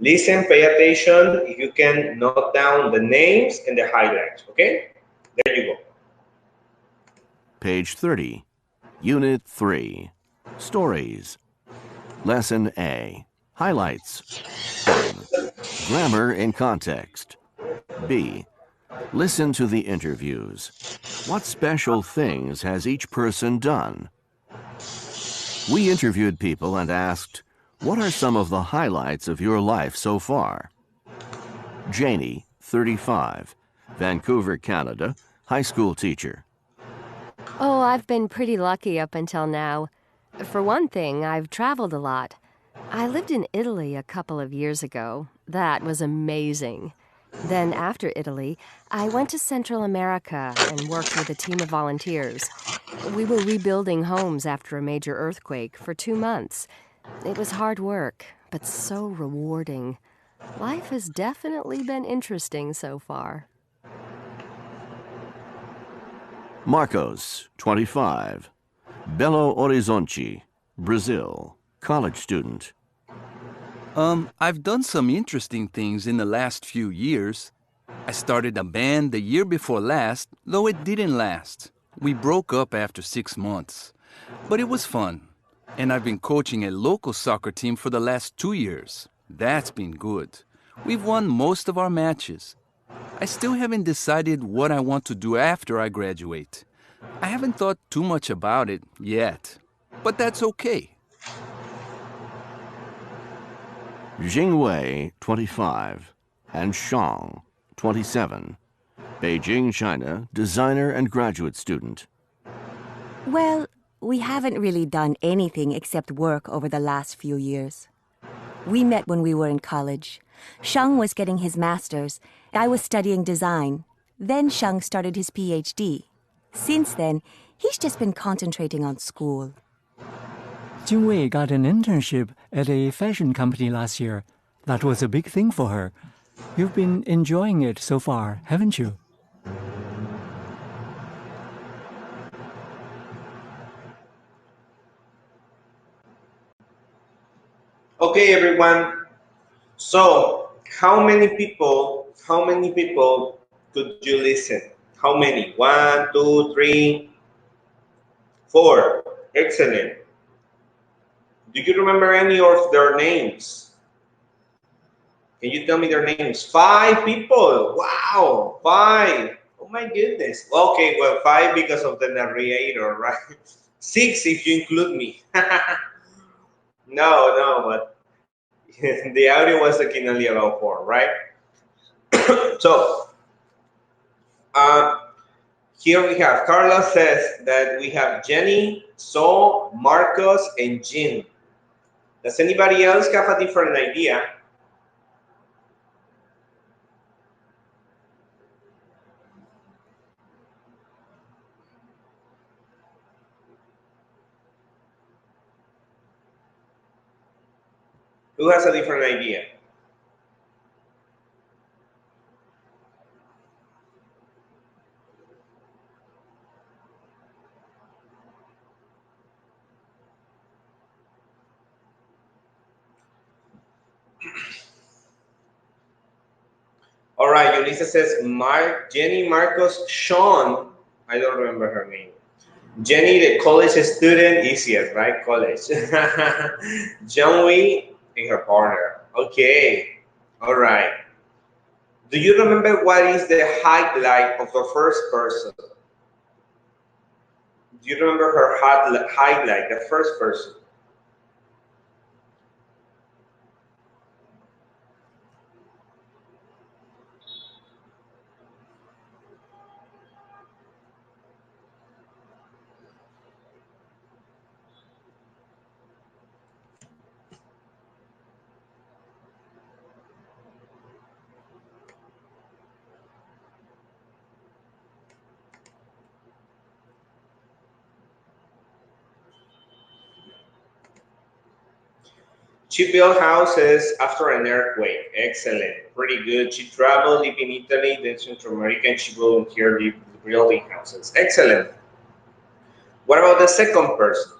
Listen, pay attention. If you can note down the names and the highlights, okay? There you go. Page 30, Unit 3, Stories. Lesson A. Highlights. 1. Grammar in context. B. Listen to the interviews. What special things has each person done? We interviewed people and asked, what are some of the highlights of your life so far? Janie, 35, Vancouver, Canada, high school teacher. Oh, I've been pretty lucky up until now. For one thing, I've traveled a lot. I lived in Italy a couple of years ago. That was amazing. Then after Italy, I went to Central America and worked with a team of volunteers. We were rebuilding homes after a major earthquake for 2 months. It was hard work, but so rewarding. Life has definitely been interesting so far. Marcos, 25, Belo Horizonte, Brazil, college student. I've done some interesting things in the last few years. I started a band the year before last, though it didn't last. We broke up after 6 months. But it was fun. And I've been coaching a local soccer team for the last 2 years. That's been good. We've won most of our matches. I still haven't decided what I want to do after I graduate. I haven't thought too much about it yet. But that's okay. Jingwei, 25, and Shang, 27, Beijing, China, designer and graduate student. Well, we haven't really done anything except work over the last few years. We met when we were in college. Shang was getting his master's. I was studying design. Then Shang started his PhD. Since then, he's just been concentrating on school. Jingwei got an internship at a fashion company last year. That was a big thing for her. You've been enjoying it so far, haven't you? Okay, everyone. So, how many people could you listen? How many? 1, 2, 3, 4. Excellent. Do you remember any of their names? Can you tell me their names? 5 people. Wow, 5. Oh my goodness. Okay, well, 5 because of the narrator, right? 6 if you include me. No, but the audio was like only about 4, right? So, uh, here we have, Carlos says that we have Jenny, Saul, Marcos, and Jin. Does anybody else have a different idea? Who has a different idea? All right, Yulisa says Jenny, Marcos, Sean. I don't remember her name. Jenny, the college student, easier, right? College. John Wee and her partner. Okay. All right. Do you remember what is the highlight of the first person? Do you remember her highlight, the first person? She built houses after an earthquake. Excellent. Pretty good. She traveled, lived in Italy, then Central America, and she volunteered building houses. Excellent. What about the second person?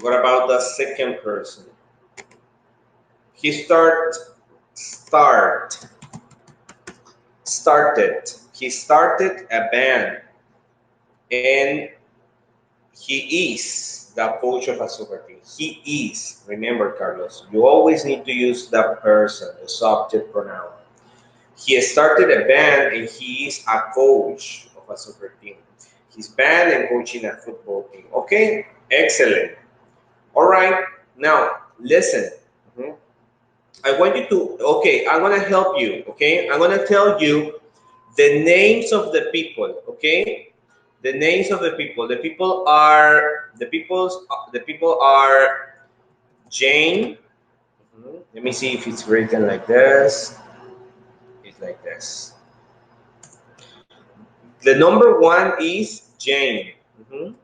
What about the second person? He started. He started a band, and he is the coach of a soccer team. He is. Remember, Carlos, you always need to use the person, the subject pronoun. He started a band and he is a coach of a soccer team. He's band and coaching a football team. Okay, excellent. All right, now listen. Mhm. I want you to, okay, I'm gonna help you. Okay, I'm gonna tell you the names of the people. Okay, the names of the people. The people are Jane. Let me see if it's written like this. It's like this. The number one is Jane. Mhm.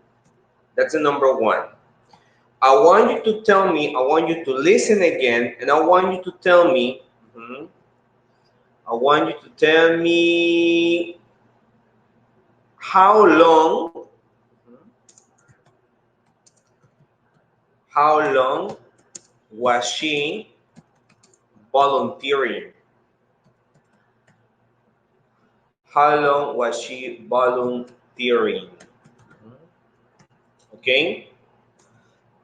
That's the number one. I want you to tell me, I want you to listen again, and I want you to tell me, mhm, I want you to tell me how long, how long was she volunteering? How long was she volunteering? Okay.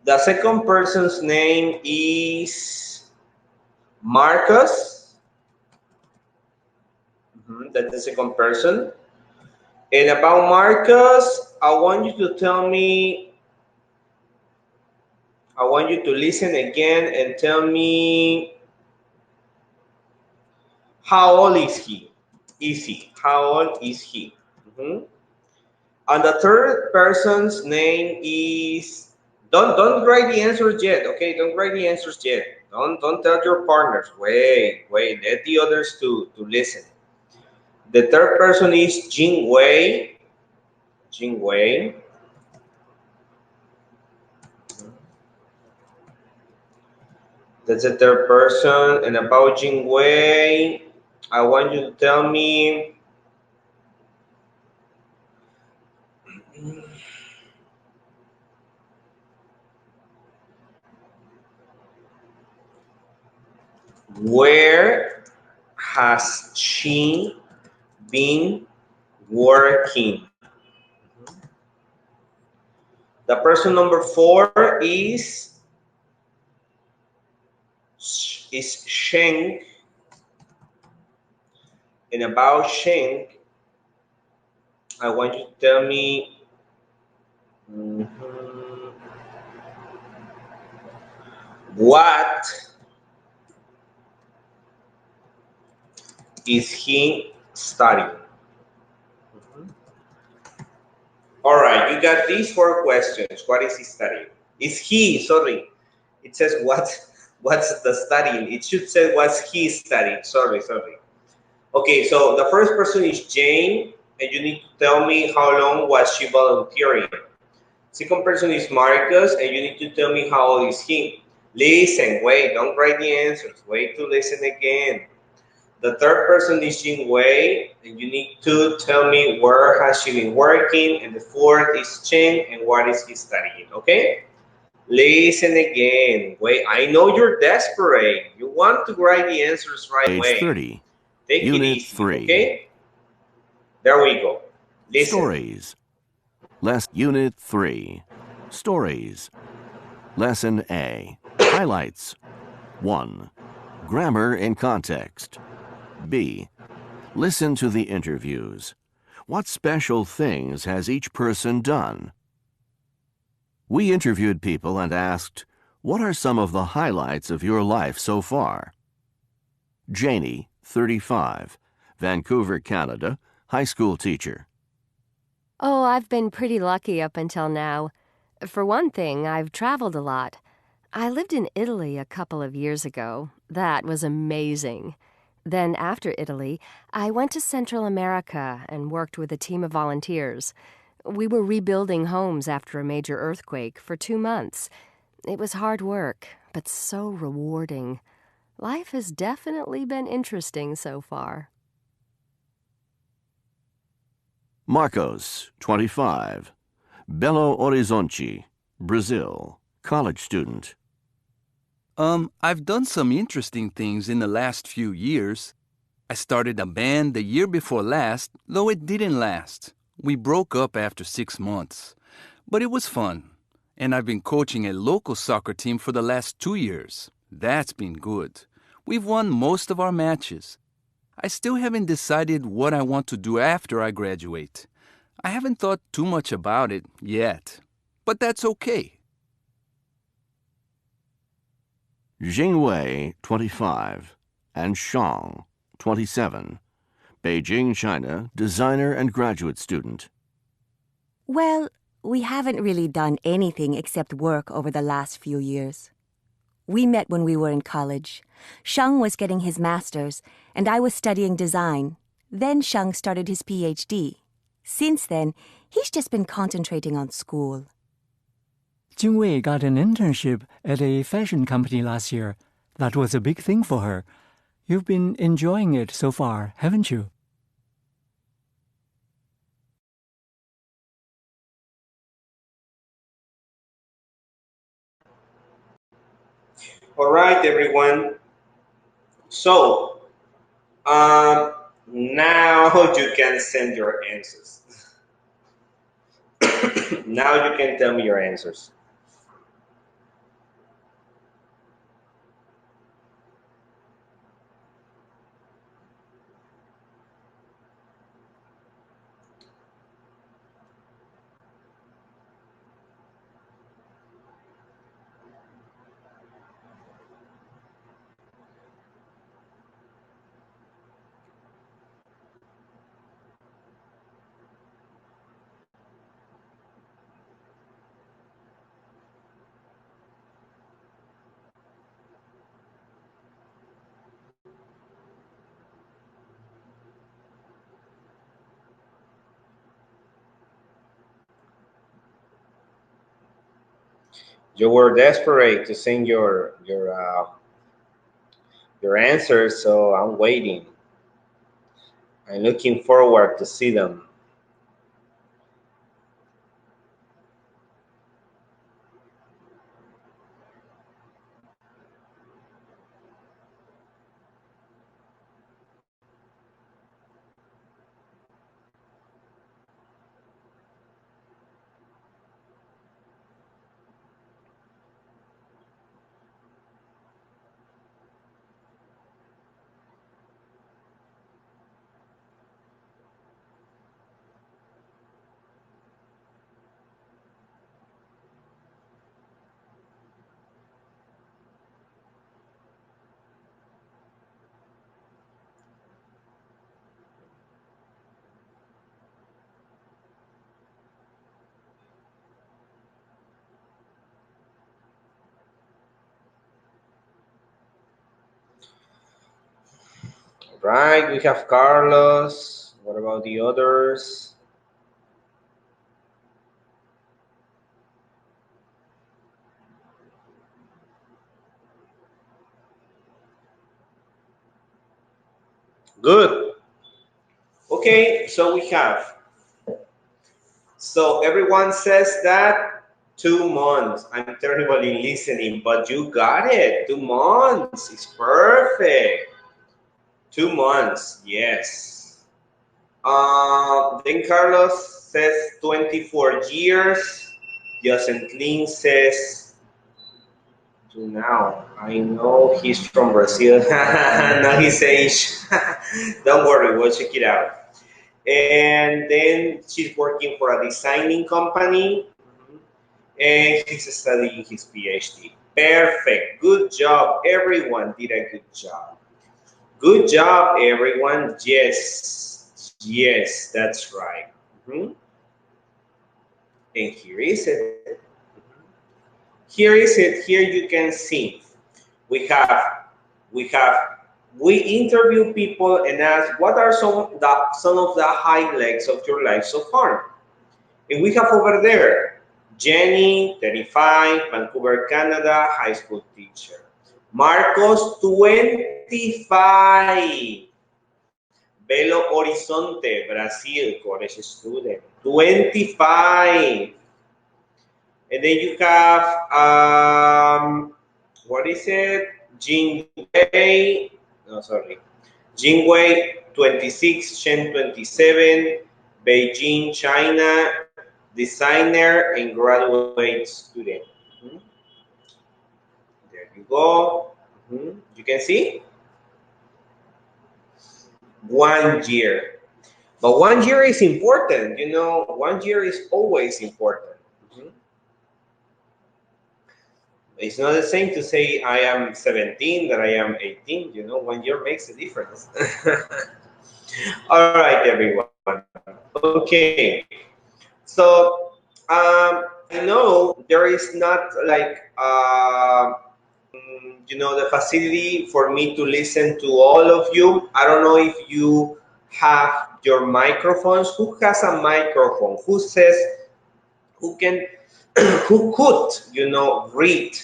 The second person's name is Marcus. That's the second person. And about Marcus, I want you to listen again and tell me how old is he? Is he? How old is he? Mhm. And the third person's name is, don't write the answers yet, okay? Don't write the answers yet. Don't tell your partners. Wait, let the others to listen. The third person is Jing Wei. Jing Wei. That's the third person. And about Jing Wei, I want you to tell me where has she been working? The person number four is Sheng. And about Sheng, I want you to tell me mhm, what is he studying? All right, you got these four questions. What is he studying? Is he, sorry, it says what's the studying? It should say what's he studying. Sorry. Okay, so the first person is Jane, and you need to tell me how long was she volunteering. Second person is Marcus, and you need to tell me how old is he. Listen, wait, don't write the answers. Wait to listen again. The third person is Jing Wei, and you need to tell me where has she been working. And the fourth is Chen, and what is he studying, okay? Listen again. Wait, I know you're desperate. You want to write the answers right Page away. 30. Take it Unit easy, 3. okay? There we go. Listen. Stories. Unit 3. Stories. Lesson A. Highlights. 1. Grammar in context. B. Listen to the interviews. What special things has each person done? We interviewed people and asked, what are some of the highlights of your life so far? Janie, 35, Vancouver, Canada, high school teacher. Oh, I've been pretty lucky up until now. For one thing, I've traveled a lot. I lived in Italy a couple of years ago. That was amazing. Then after Italy, I went to Central America and worked with a team of volunteers. We were rebuilding homes after a major earthquake for 2 months. It was hard work, but so rewarding. Life has definitely been interesting so far. Marcos, 25, Belo Horizonte, Brazil, college student. I've done some interesting things in the last few years. I started a band the year before last, though it didn't last. We broke up after 6 months. But it was fun. And I've been coaching a local soccer team for the last 2 years. That's been good. We've won most of our matches. I still haven't decided what I want to do after I graduate. I haven't thought too much about it yet. But that's okay. Jingwei, 25, and Shang, 27. Beijing, China, designer and graduate student. Well, we haven't really done anything except work over the last few years. We met when we were in college. Shang was getting his master's, and I was studying design. Then Shang started his PhD. Since then, he's just been concentrating on school. Jingwei got an internship at a fashion company last year. That was a big thing for her. You've been enjoying it so far, haven't you? All right, everyone. So now you can send your answers. Now you can tell me your answers. You were desperate to send your answers, so I'm waiting. I'm looking forward to see them. Right, we have Carlos. What about the others? Good. Okay, so we have. So everyone says that 2 months. I'm terrible in listening, but you got it. 2 months. It's perfect. 2 months. Yes. Then Carlos says 24 years. Jocelyn says to now. I know he's from Brazil. Now he's Asian. Don't worry, we'll check it out. And then she's working for a designing company, and he's studying his PhD. Perfect. Good job. Everyone did a good job. Good job, everyone. Yes. Yes, that's right. Mhm. And here is it. Here is it. Here you can see. We have, we have, we interview people and ask what are some of the highlights of your life so far. And we have over there, Jenny, 35, Vancouver, Canada, high school teacher. Marcos, 25, Belo Horizonte, Brazil, college student. 25. And then you have, what is it? Jingwei, no, sorry. Jingwei 26, Shen 27, Beijing, China, designer and graduate student. Mhm. There you go. You can see 1 year. But 1 year is important, 1 year is always important. Mhm. It's not the same to say I am 17 that I am 18, 1 year makes a difference. All right, everyone. Okay. So, I know there is not like, the facility for me to listen to all of you. I don't know if you have your microphones. Who has a microphone? Who says, who can, who could, read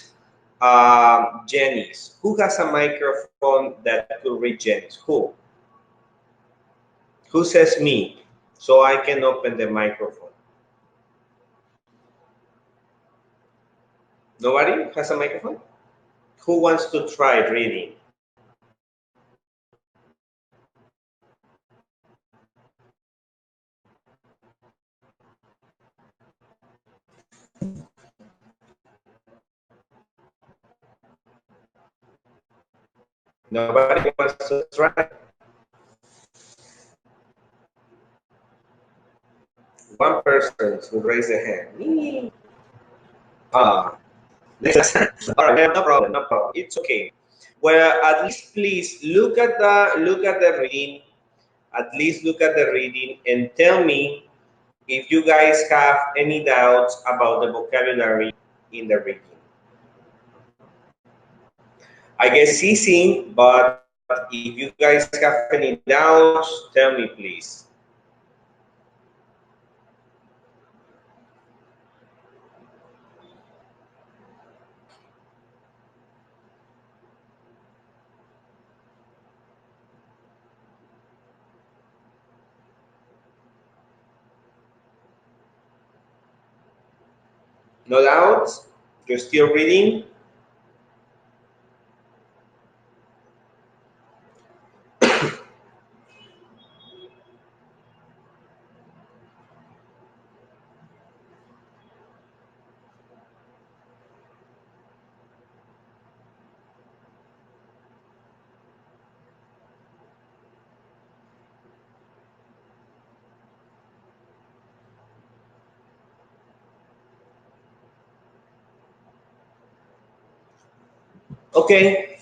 Jenny's? Who has a microphone that could read Jenny's? Who? Who says me? So I can open the microphone. Nobody has a microphone? Who wants to try reading? Nobody wants to try. One person who raised their hand. Me. Ah, all right, no problem, no problem. It's okay. Well, at least please look at the reading. At least look at the reading and tell me if you guys have any doubts about the vocabulary in the reading. I guess it's easy, but if you guys have any doubts, tell me please. No doubts? You're still reading? Okay.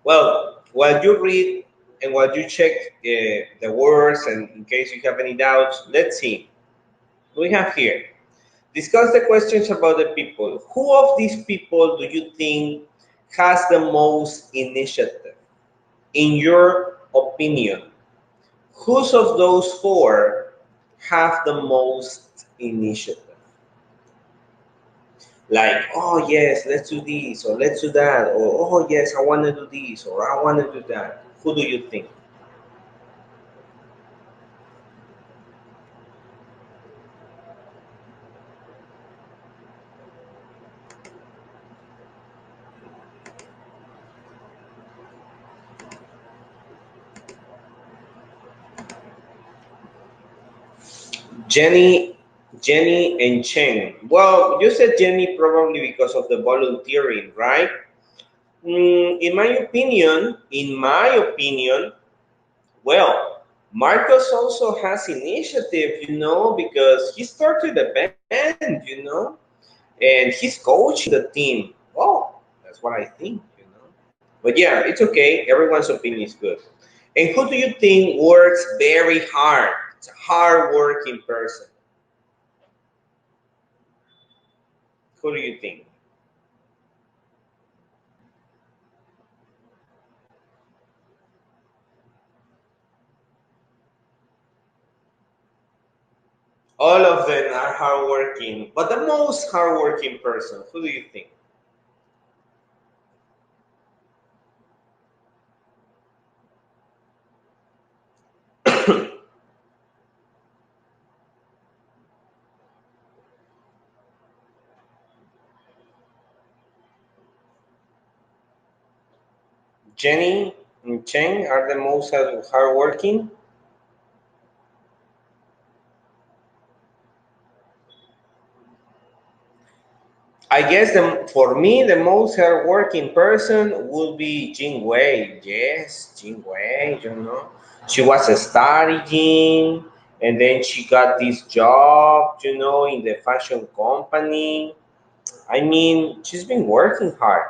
Well, while you read and while you check the words and in case you have any doubts, let's see. We have here. Discuss the questions about the people. Who of these people do you think has the most initiative? In your opinion, whose of those four have the most initiative? Like, oh yes, let's do this, or let's do that, or oh yes, I want to do this, or I want to do that. Who do you think? Jenny, Jenny and Chen. Well, you said Jenny probably because of the volunteering, right? In my opinion, well, Marcos also has initiative, because he started the band, and he's coaching the team. Well, that's what I think. But yeah, it's okay. Everyone's opinion is good. And who do you think works very hard? It's a hard working person. Who do you think? All of them are hardworking, but the most hardworking person, who do you think? Jenny and Cheng are the most hardworking. I guess for me, the most hardworking person would be Jing Wei. Yes, Jing Wei, you know. She was studying and then she got this job, you know, in the fashion company. I mean, she's been working hard.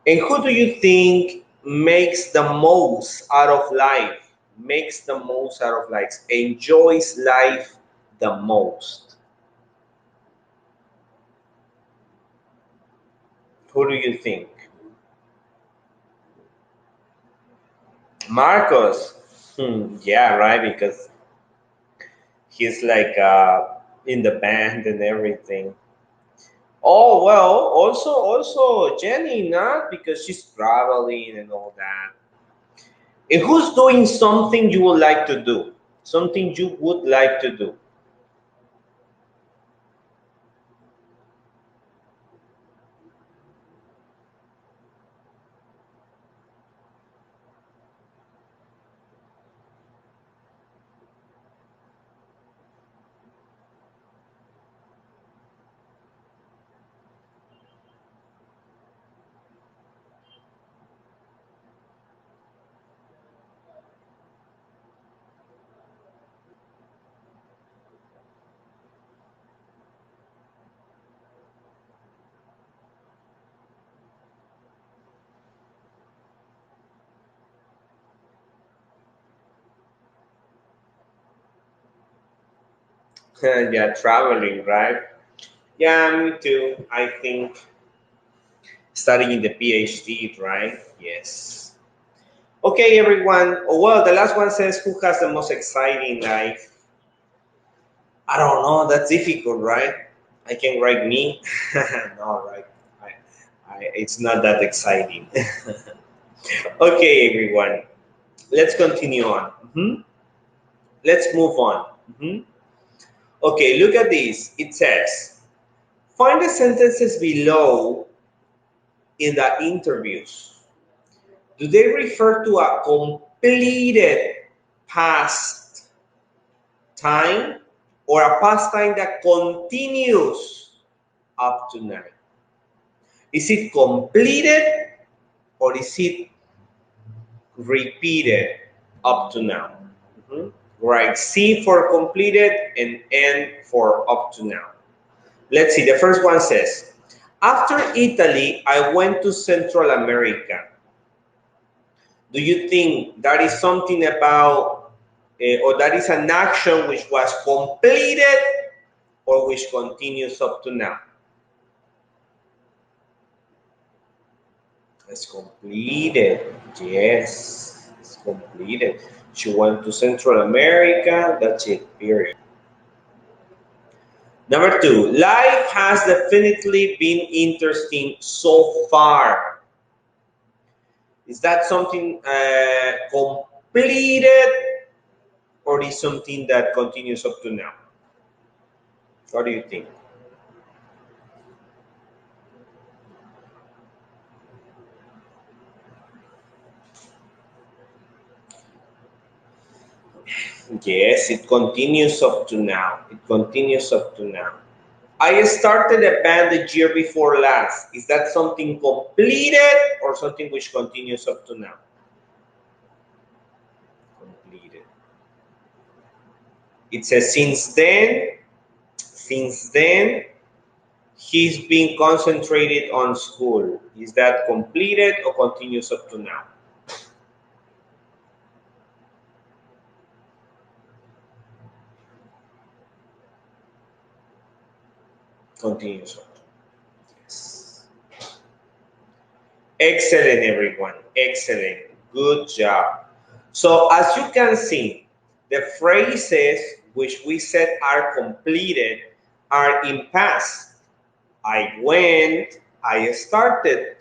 And who do you think makes the most out of life? Makes the most out of life, enjoys life the most? Who do you think? Marcos. Yeah, right, because he's like in the band and everything. Oh well, also Jenny, not because she's traveling and all that. And who's doing something you would like to do? Something you would like to do. Yeah, traveling, right? Yeah, me too. I think studying the PhD, right? Yes. Okay, everyone. Oh, well, the last one says, who has the most exciting life? I don't know. That's difficult, right? I can write me. No, right? It's not that exciting. Okay, everyone. Let's continue on. Let's move on. Okay, look at this. It says, find the sentences below in the interviews. Do they refer to a completed past time or a past time that continues up to now? Is it completed or is it repeated up to now? Right, C for completed and N for up to now. Let's see, the first one says, after Italy, I went to Central America. Do you think that is something about, or that is an action which was completed or which continues up to now? It's completed. Yes, it's completed. She went to Central America. That's it, period. Number two, life has definitely been interesting so far. Is that something completed or is something that continues up to now? What do you think? Yes, it continues up to now. It continues up to now. I started a band the year before last. Is that something completed or something which continues up to now? Completed. It says since then, he's been concentrated on school. Is that completed or continues up to now? Continues up. Yes. Excellent, everyone. Excellent. Good job. So as you can see, the phrases which we said are completed are in past. I went, I started.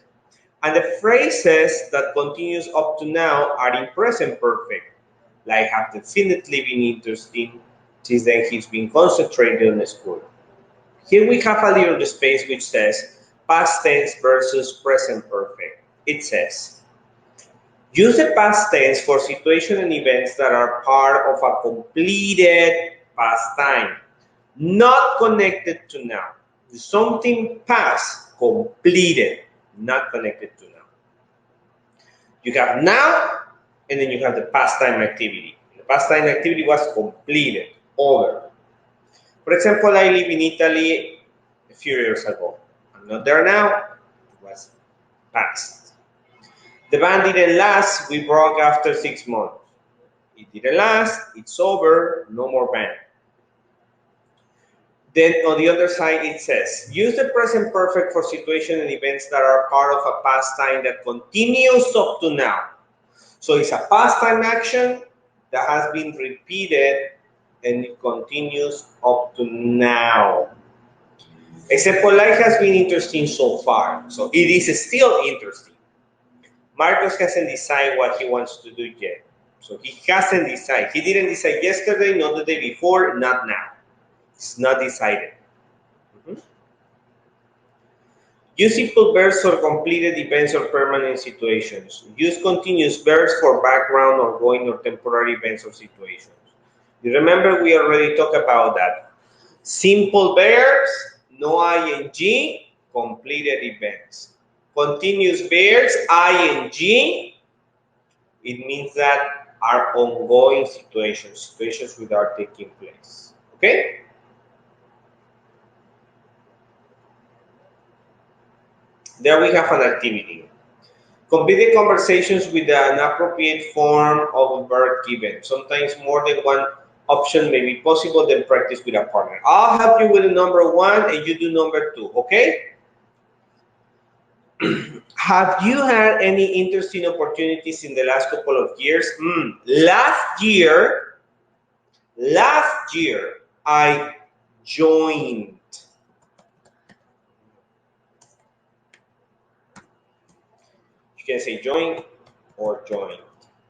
And the phrases that continues up to now are in present perfect. Like have definitely been interesting. Since then he's been concentrated on school. Here we have a little space which says past tense versus present perfect. It says, Use the past tense for situations and events that are part of a completed past time, not connected to now. Something past, completed, not connected to now. You have now, and then you have the past time activity. The past time activity was completed, over. For example, I live in Italy a few years ago. I'm not there now. It was past. The band didn't last. We broke after 6 months. It didn't last. It's over. No more band. Then on the other side, it says, use the present perfect for situations and events that are part of a past time that continues up to now. So it's a past time action that has been repeated and it continues up to now. Except for life has been interesting so far. So it is still interesting. Marcos hasn't decided what he wants to do yet. So he hasn't decided. He didn't decide yesterday, not the day before, not now. It's not decided. Use simple verbs for completed events or permanent situations. Use continuous verbs for background, ongoing, or temporary events or situations. You remember we already talked about that. Simple verbs, no ing, completed events. Continuous verbs, ing, it means that are ongoing situations, situations which are taking place. Okay? There we have an activity. Complete the conversations with an appropriate form of a verb given. Sometimes more than one option may be possible, then practice with a partner. I'll help you with the number one and you do number two, okay? Have you had any interesting opportunities in the last couple of years? Last year, I joined. You can say join or joined.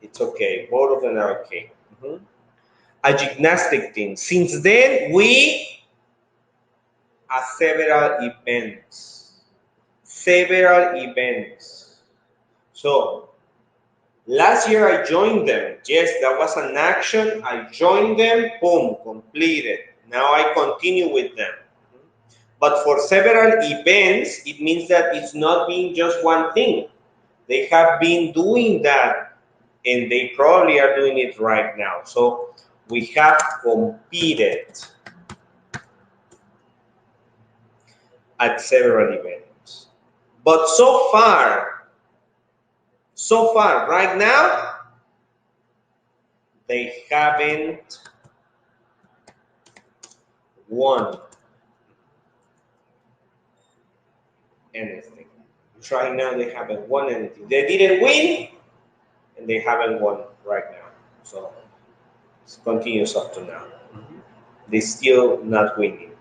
It's okay. Both of them are okay. A gymnastic team. Since then, we have several events. Several events. So, last year I joined them. Yes, that was an action. I joined them. Boom, completed. Now I continue with them. But for several events, it means that it's not being just one thing. They have been doing that and they probably are doing it right now. So we have competed at several events. But so far, right now, they haven't won anything. Right now, they haven't won anything. They didn't win, and they haven't won right now. So it continues up to now. They still not winning.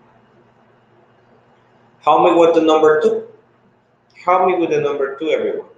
Help me with the number two. Help me with the number two, everyone.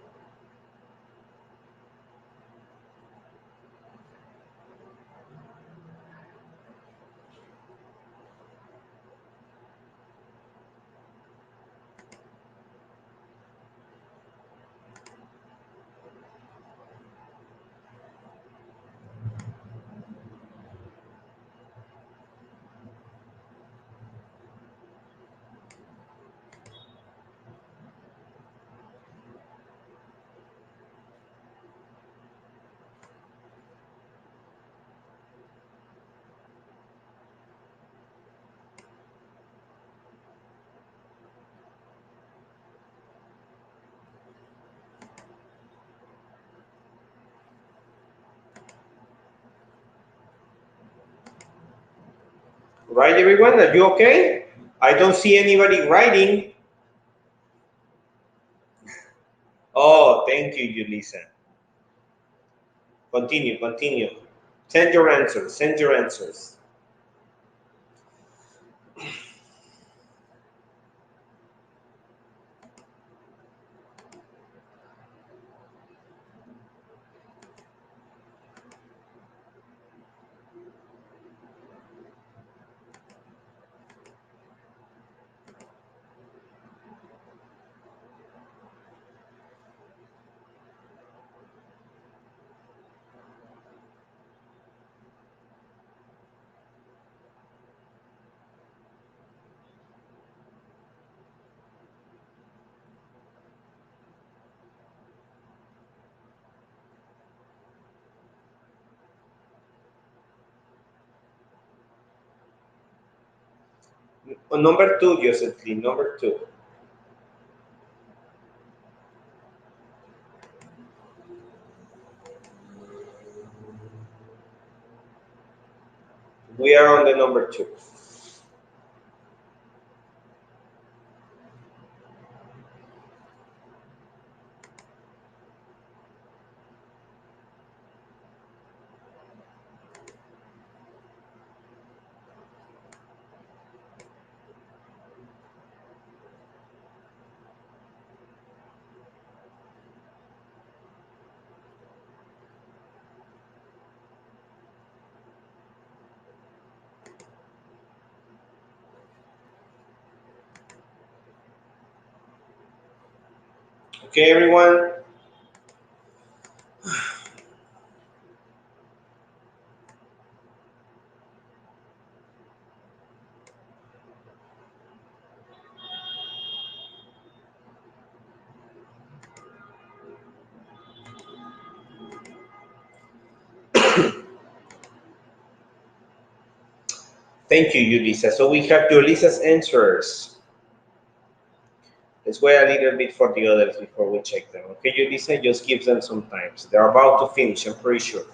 Right, everyone? Are you okay? I don't see anybody writing. Oh, thank you, Yulisa. Continue, continue. Send your answers, send your answers. Number two, Josephine, number two. We are on the number two. Okay, everyone. Thank you, Yulisa. So we have Yulisa's answers. Let's wait a little bit for the others before we check them. Okay, Yulisa, just give them some time. They're about to finish, I'm pretty sure.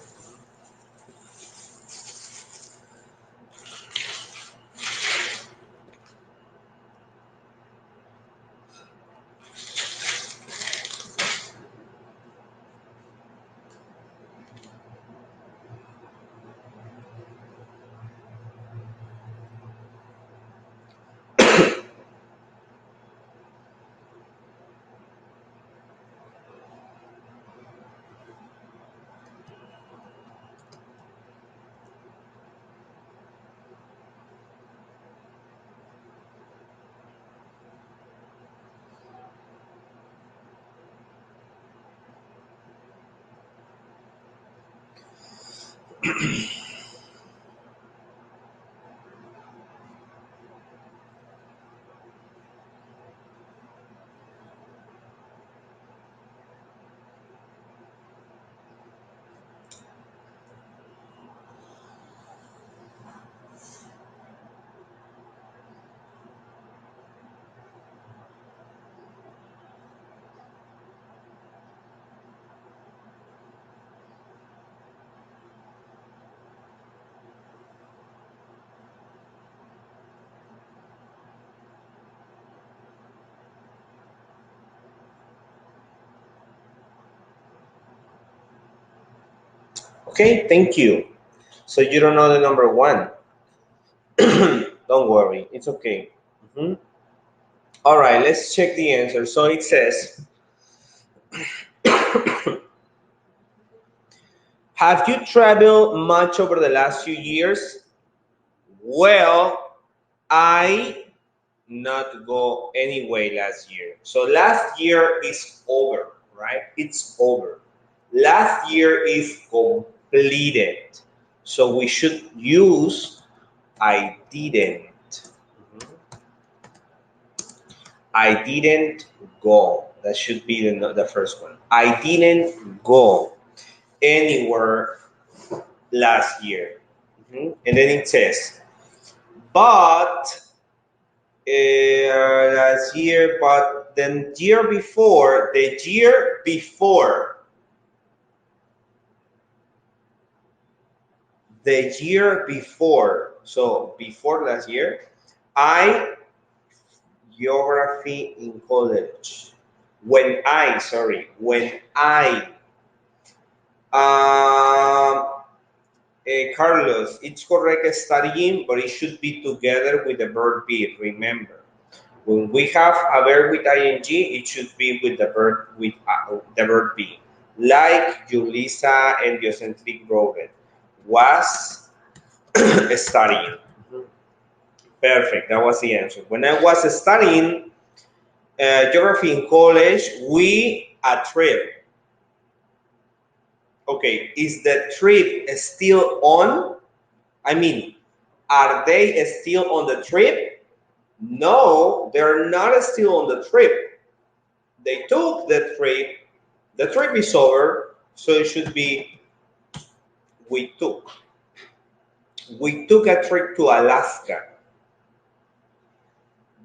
Okay, thank you. So you don't know the number one. Don't worry, it's okay. Mhm. All right, let's check the answer. So it says, have you traveled much over the last few years? Well, I not go anyway last year. So last year is over, right? It's over. Last year is completed. So we should use I didn't. I didn't go. That should be the first one. I didn't go anywhere last year. And then it says, but last year, but then year before, the year before, the year before, so before last year, I geography in college. Um, Carlos, it's correct studying, but it should be together with the verb be. Remember, when we have a verb with ing, it should be with the verb be. Like Julissa and Diocentric wrote it, was studying. Perfect. That was the answer. When I was studying geography in college, we a trip. Okay, is the trip still on? I mean, are they still on the trip? No, they're not still on the trip. They took the trip. The trip is over, so it should be we took. We took a trip to Alaska.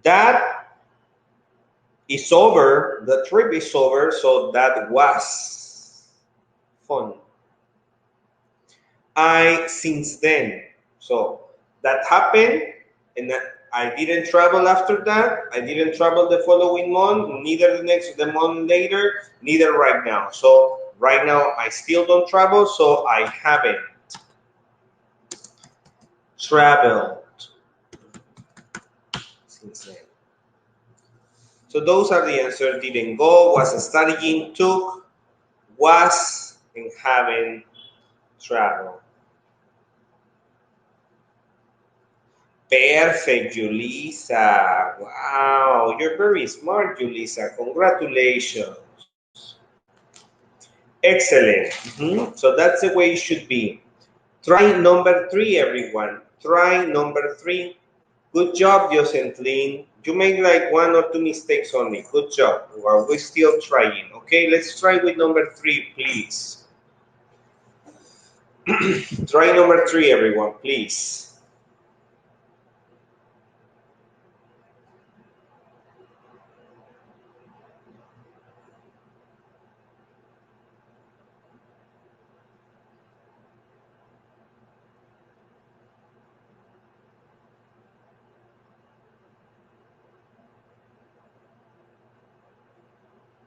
That is over. The trip is over. So that was fun. Since then. So that happened, and I didn't travel after that. I didn't travel the following month, neither the month later, neither right now. So right now I still don't travel, so I haven't traveled since then. So those are the answers. Didn't go, was studying, took, was, and haven't traveled. Perfect, Julissa. Wow, you're very smart, Julissa. Congratulations. Excellent. So that's the way it should be. Try number 3, everyone. Try number 3. Good job, Jocelyn. You made like 1 or 2 mistakes only. Good job. Well, we're still trying. Okay, let's try with number 3, please. Try number 3, everyone, please.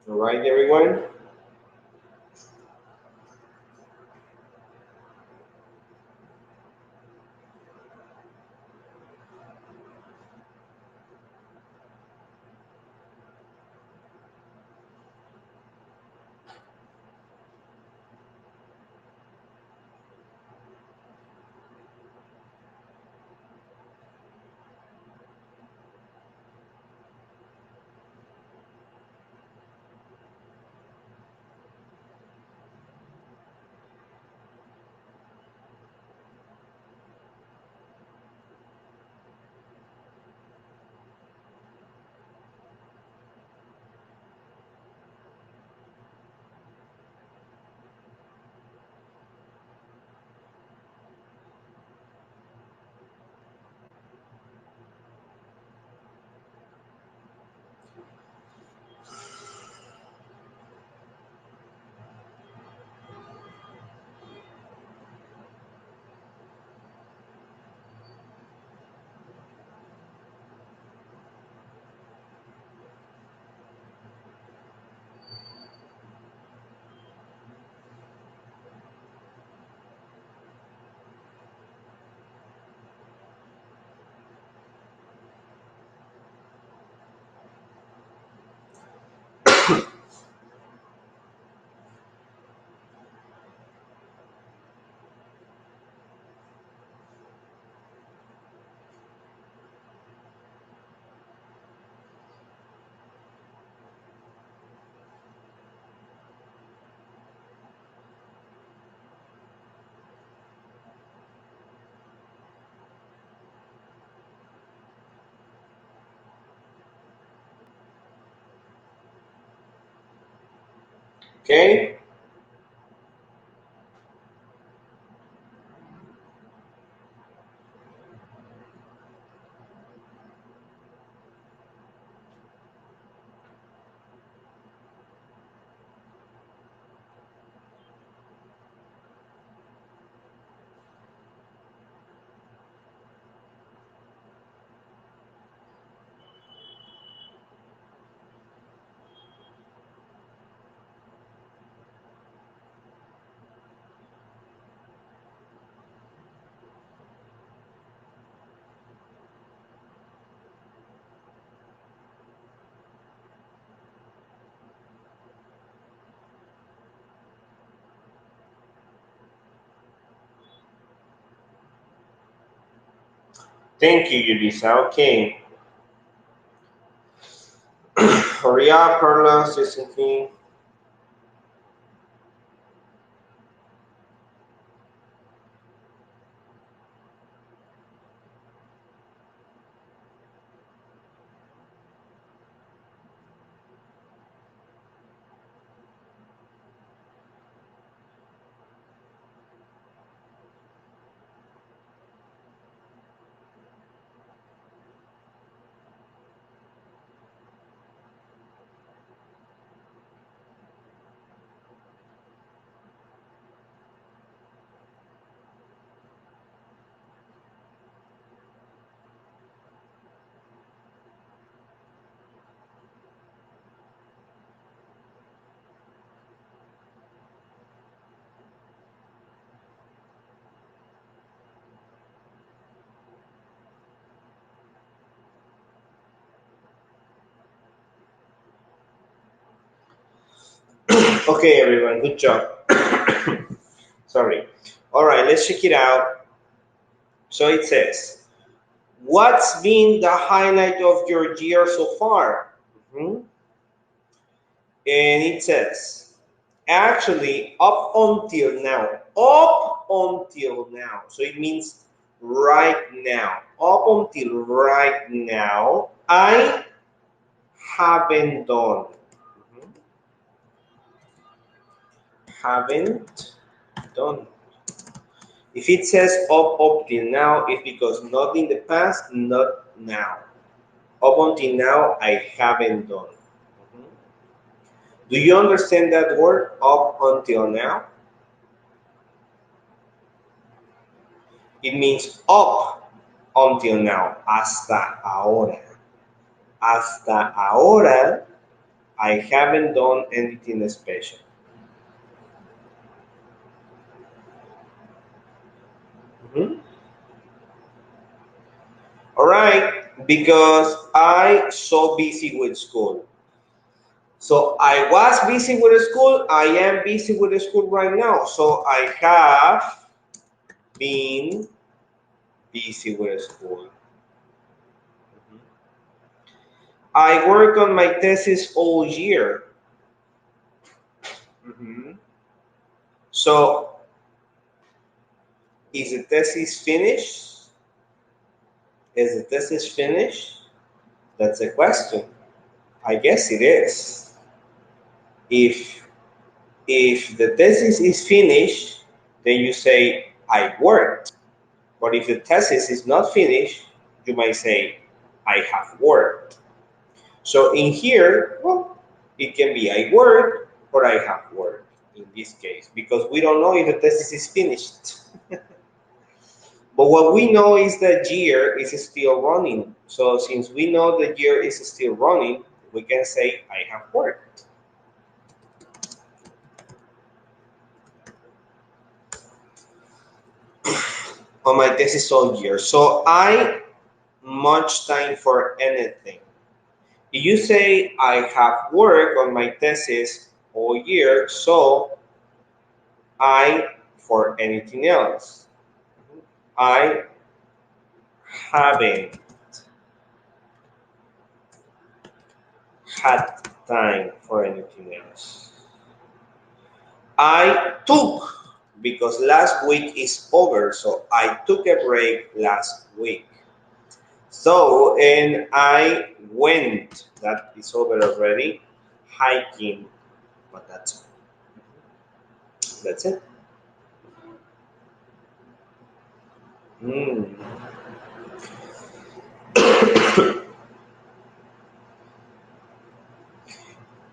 All right, everyone. Okay. Thank you, Julissa. Okay. Hurry up, Carla. Say something. Okay, everyone, good job. Sorry. All right, let's check it out. So it says, what's been the highlight of your year so far? Mhm. And it says, actually, up until now. Up until now. So it means right now. Up until right now, I haven't done. Mhm. Haven't done. If it says up till now, it's because not in the past, not now. Up until now, I haven't done. Mhm. Do you understand that word, up until now? It means up until now, hasta ahora. Hasta ahora, I haven't done anything special. Mhm. All right, because I so busy with school. So I was busy with school. I am busy with school right now. So I have been busy with school. Mhm. I worked on my thesis all year. Mhm. So is the thesis finished? Is the thesis finished? That's a question. I guess it is. If if the thesis is finished, then you say I worked. But if the thesis is not finished, you might say I have worked. So in here, well, it can be I worked or I have worked in this case because we don't know if the thesis is finished. But what we know is that year is still running. So since we know the year is still running, we can say I have worked on my thesis all year. So I much time for anything. If you say I have worked on my thesis all year, so I for anything else. I haven't had time for anything else. I took, because last week is over, so I took a break last week. So, and I went, that is over already, hiking, but that's it. Mm.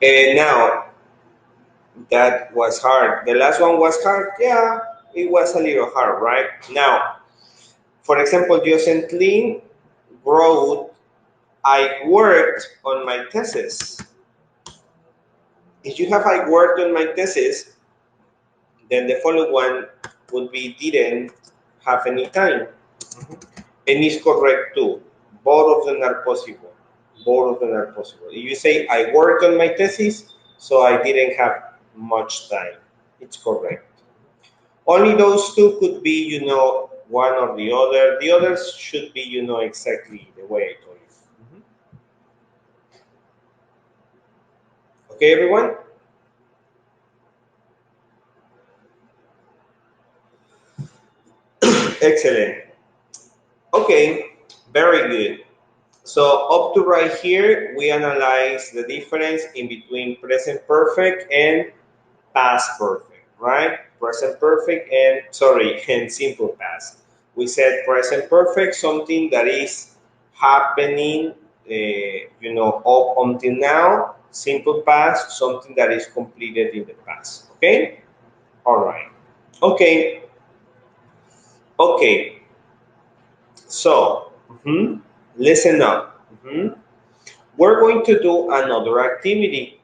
And now, that was hard. The last one was hard. Yeah, it was a little hard, right? Now, for example, Jocelyn wrote, I worked on my thesis. If you have I worked on my thesis, then the following one would be didn't have any time. And it's correct too. Both of them are possible. Both of them are possible. If you say I worked on my thesis, so I didn't have much time. It's correct. Only those two could be, one or the other. The others should be, exactly the way I told you. Okay, everyone? Excellent. Okay, very good. So up to right here, we analyze the difference in between present perfect and past perfect, right? Present perfect and, sorry, and simple past. We said present perfect, something that is happening, up until now. Simple past, something that is completed in the past, okay? All right. Okay, okay. So, listen up. We're going to do another activity.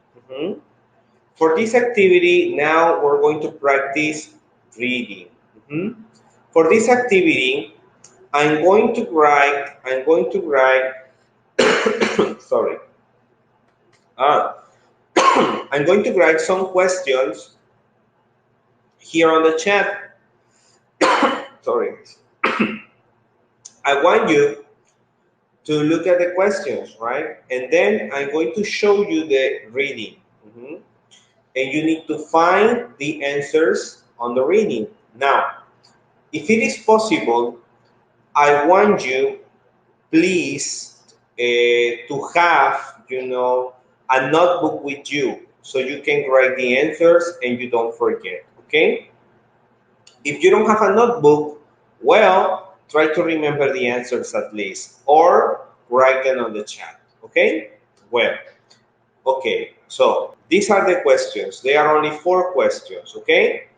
For this activity, now we're going to practice reading. For this activity, I'm going to write, sorry. Ah, I'm going to write some questions here on the chat. Sorry. I want you to look at the questions, right? And then I'm going to show you the reading. And you need to find the answers on the reading. Now, if it is possible, I want you, please, to have, a notebook with you so you can write the answers and you don't forget, okay? If you don't have a notebook, well, try to remember the answers at least, or write them on the chat, okay? Well, okay, so these are the questions. There are only 4 questions, okay?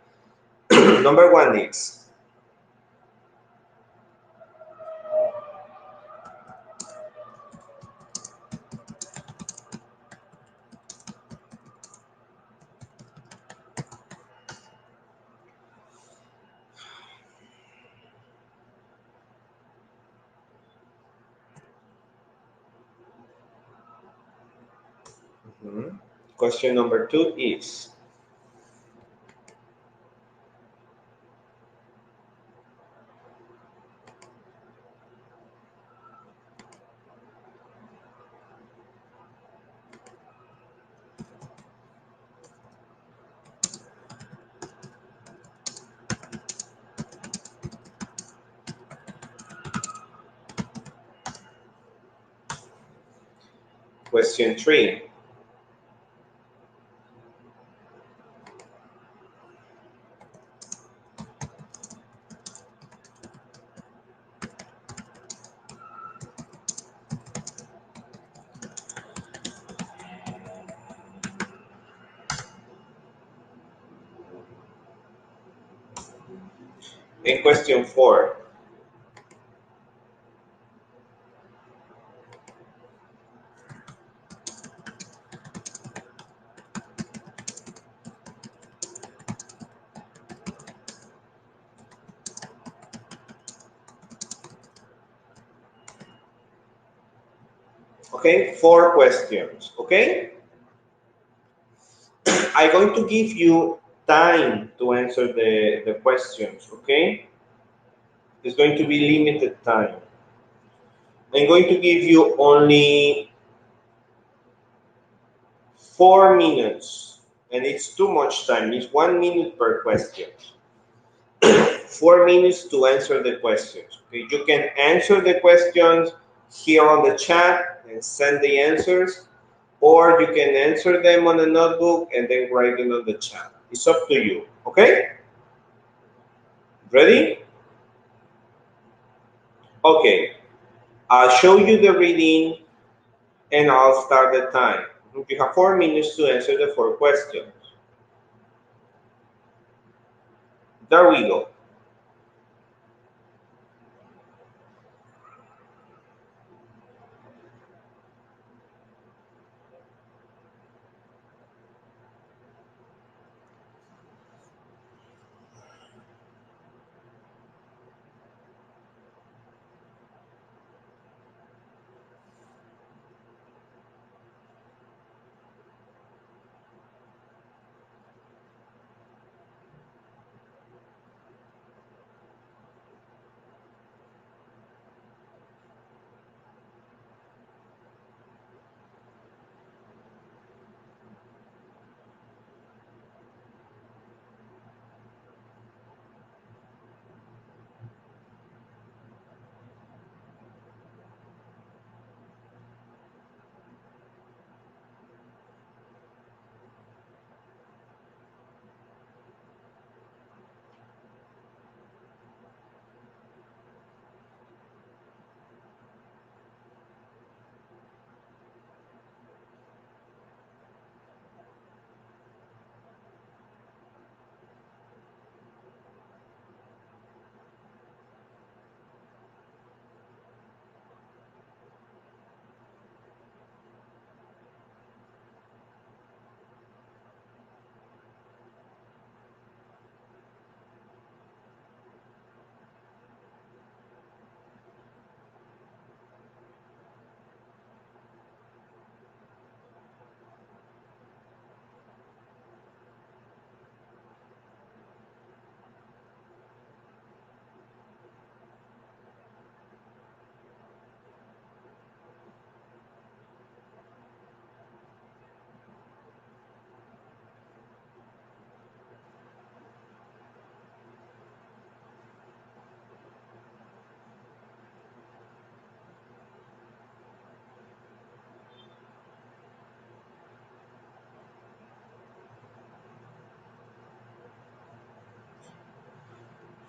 Number 1 is, question number 2 is, question 3. And question 4. Okay, 4 questions, okay? I'm going to give you time to answer the questions, okay? It's going to be limited time. I'm going to give you only 4 minutes, and it's too much time. It's 1 minute per question. 4 minutes to answer the questions. Okay, you can answer the questions here on the chat and send the answers, or you can answer them on a notebook and then write them on the chat. It's up to you. Okay? Ready? Okay. I'll show you the reading and I'll start the time. You have 4 minutes to answer the 4 questions. There we go.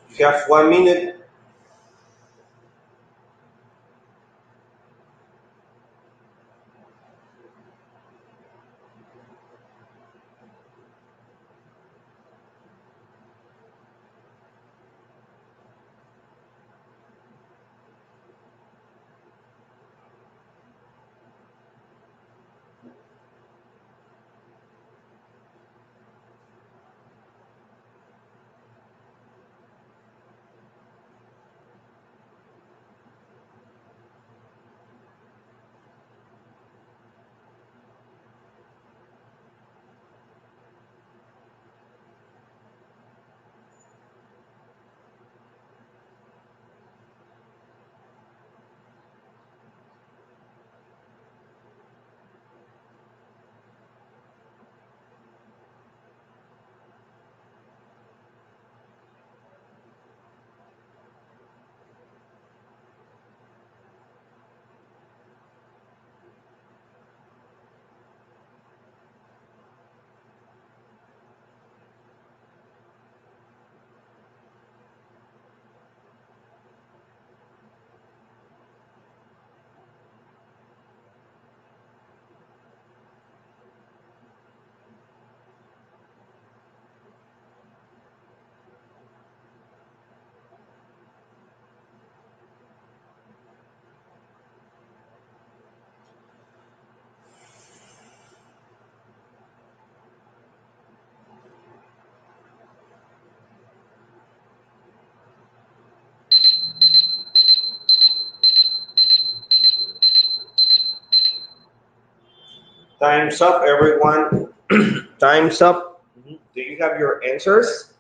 You have 1 minute. Time's up, everyone. Time's up. Do you have your answers?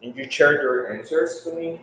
Did you share your answers to me?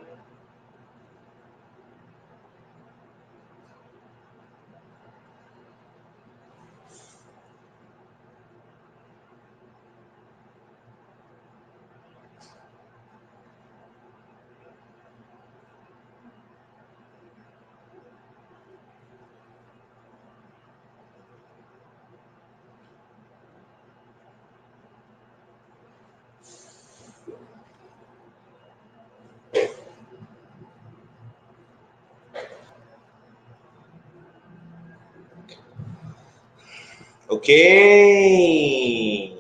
Okay.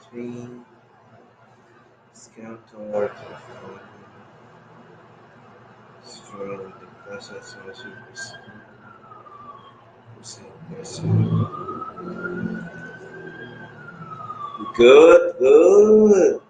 Three. Scout toward the process good, good.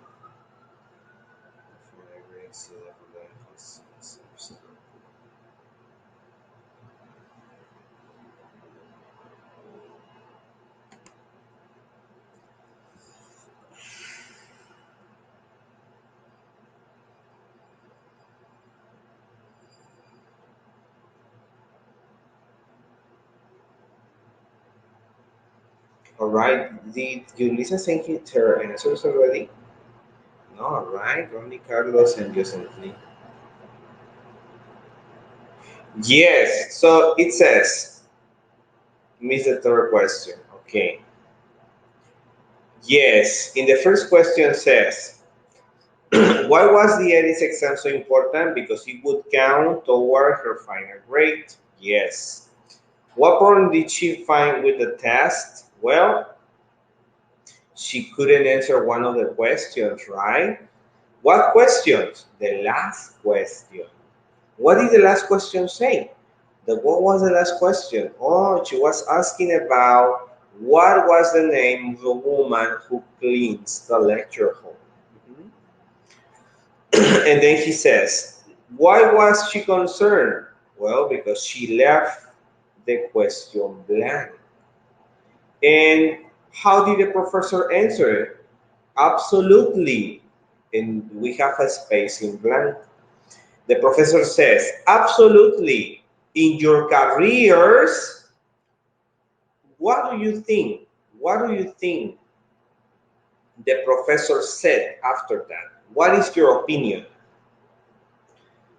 All right. Did you listen to her answers already? No, all right. Ronnie, Carlos, and Josephine. Yes. So it says, miss the third question. Okay. Yes. In the first question says, why was the EDIS exam so important? Because it would count toward her final grade. Yes. What problem did she find with the test? Well, she couldn't answer one of the questions, right? What questions? The last question. What did the last question say? What was the last question? Oh, she was asking about what was the name of the woman who cleans the lecture hall. And then he says, why was she concerned? Well, because she left the question blank. And how did the professor answer it? Absolutely. And we have a space in blank. The professor says, absolutely. In your careers, what do you think? What do you think the professor said after that? What is your opinion?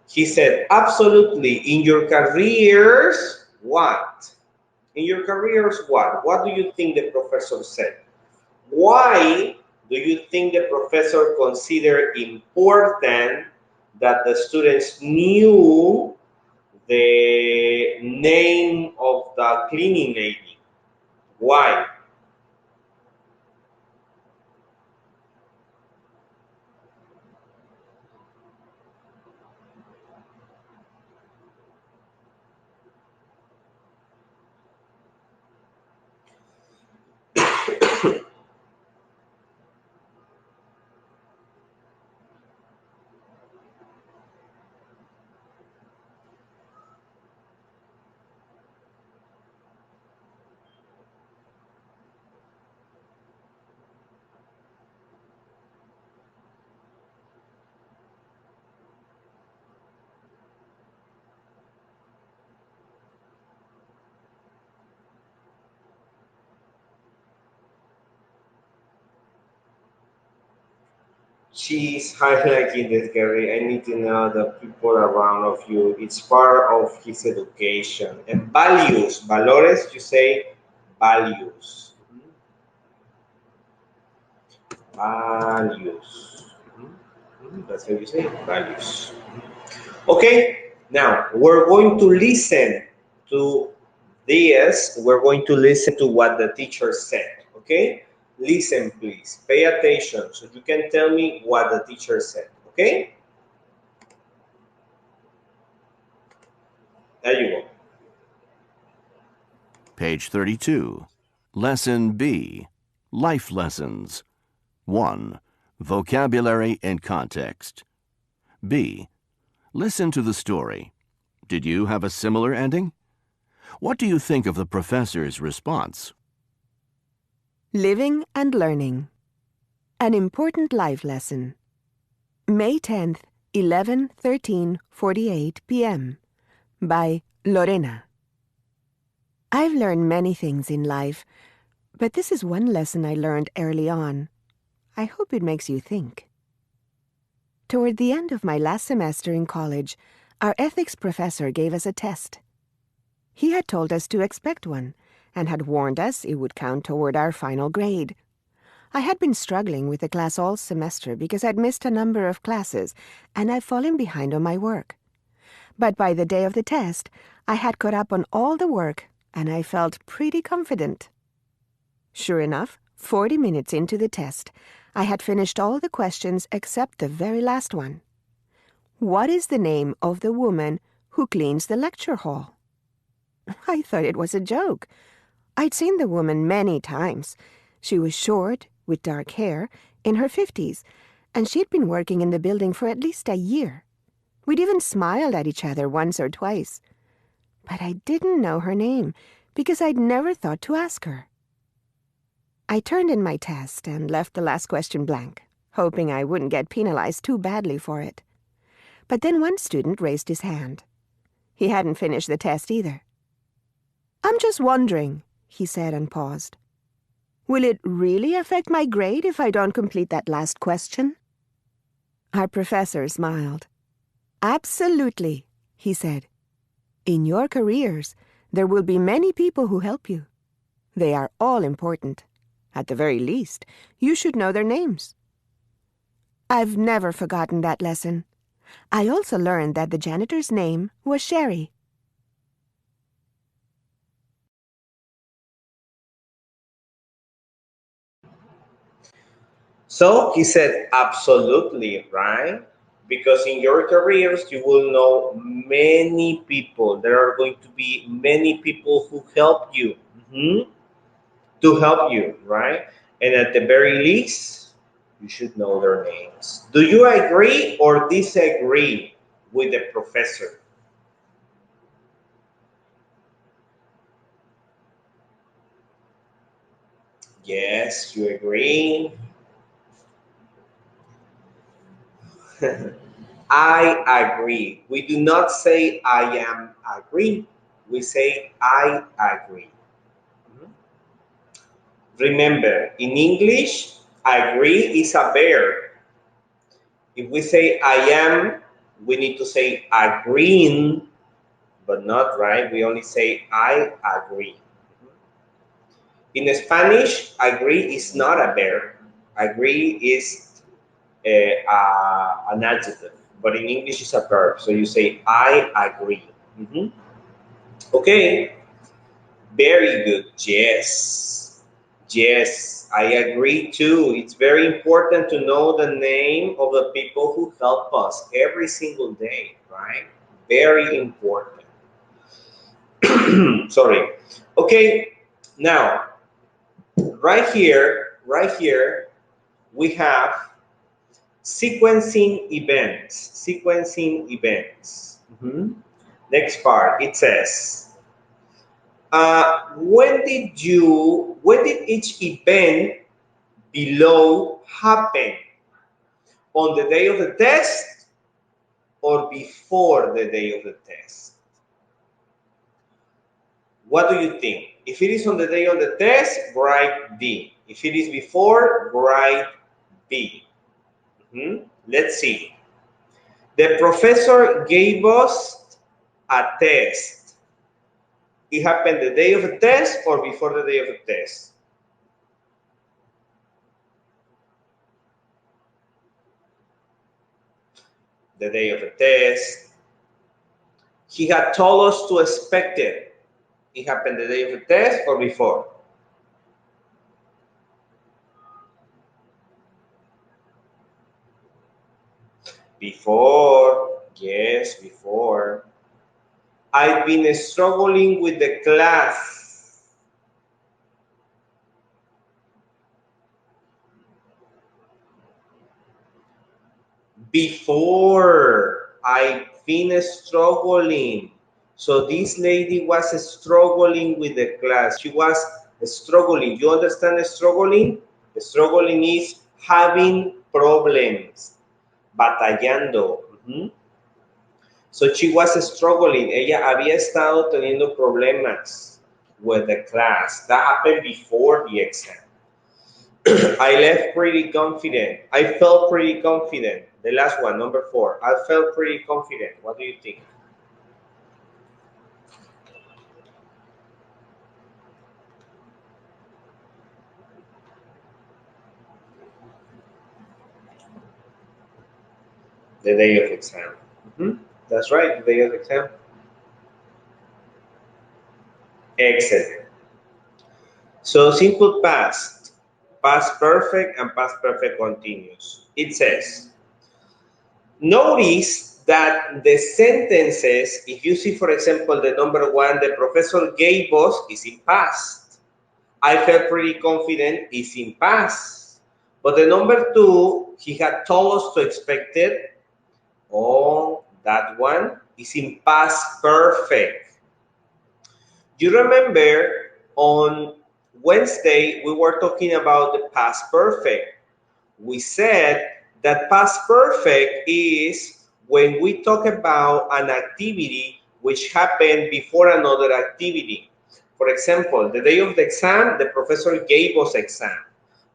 He said, absolutely. In your careers, what? In your careers, what? What do you think the professor said? Why do you think the professor considered important that the students knew the name of the cleaning lady? Why? She's highlighting this, Gary. I need to know the people around of you. It's part of his education. And values, valores, you say values. Values. That's how you say it, values. Okay, now we're going to listen to this. We're going to listen to what the teacher said. Okay, listen, please. Pay attention so you can tell me what the teacher said. Okay, there you go. Page 32. Lesson B. Life Lessons. 1. Vocabulary and context. B. Listen to the story. Did you have a similar ending? What do you think of the professor's response? Living and Learning. An Important Life Lesson. May 10th, 11:13:48 p.m. by Lorena. I've learned many things in life, but this is one lesson I learned early on. I hope it makes you think. Toward the end of my last semester in college, our ethics professor gave us a test. He had told us to expect one, and had warned us it would count toward our final grade. I had been struggling with the class all semester because I'd missed a number of classes, and I'd fallen behind on my work. But by the day of the test, I had caught up on all the work, and I felt pretty confident. Sure enough, 40 minutes into the test, I had finished all the questions except the very last one. What is the name of the woman who cleans the lecture hall? I thought it was a joke. I'd seen the woman many times. She was short, with dark hair, in her 50s, and she'd been working in the building for at least a year. We'd even smiled at each other once or twice. But I didn't know her name, because I'd never thought to ask her. I turned in my test and left the last question blank, hoping I wouldn't get penalized too badly for it. But then one student raised his hand. He hadn't finished the test either. "I'm just wondering," he said and paused. "Will it really affect my grade if I don't complete that last question?" Our professor smiled. "Absolutely," he said. "In your careers, there will be many people who help you. They are all important. At the very least, you should know their names." I've never forgotten that lesson. I also learned that the janitor's name was Sherry. So he said, absolutely, right? Because in your careers, you will know many people. There are going to be many people who help you, to help you, right? And at the very least, you should know their names. Do you agree or disagree with the professor? Yes, you agree. I agree. We do not say I am agree. We say I agree. Remember, in English, agree is a verb. If we say I am, we need to say agreeing, but not right. We only say I agree. In Spanish, agree is not a verb. Agree is an adjective, but in English it's a verb. So you say I agree. Okay, very good. Yes, yes, I agree too. It's very important to know the name of the people who help us every single day, right? Very important. Sorry. Okay, now right here, we have sequencing events. Sequencing events. Next part, it says, when did each event below happen? On the day of the test or before the day of the test? What do you think? If it is on the day of the test, write D. If it is before, write B. Let's see. The professor gave us a test. It happened the day of the test or before the day of the test? The day of the test. He had told us to expect it. It happened the day of the test or before? Before. Yes, before. I've been struggling with the class. Before. I've been struggling. So this lady was struggling with the class. She was struggling. You understand struggling? Struggling is having problems. Batallando. So she was struggling. Ella había estado teniendo problemas with the class. That happened before the exam. I left pretty confident. I felt pretty confident. The last one, number 4. I felt pretty confident. What do you think? The day of exam. That's right, the day of exam. Excellent. So simple past, past perfect, and past perfect continuous. It says, notice that the sentences, if you see, for example, the number 1, the professor gave us, is in past. I felt pretty confident is in past. But the number 2, he had told us to expect it. Oh, that one is in past perfect. You remember on Wednesday, we were talking about the past perfect. We said that past perfect is when we talk about an activity which happened before another activity. For example, the day of the exam, the professor gave us exam.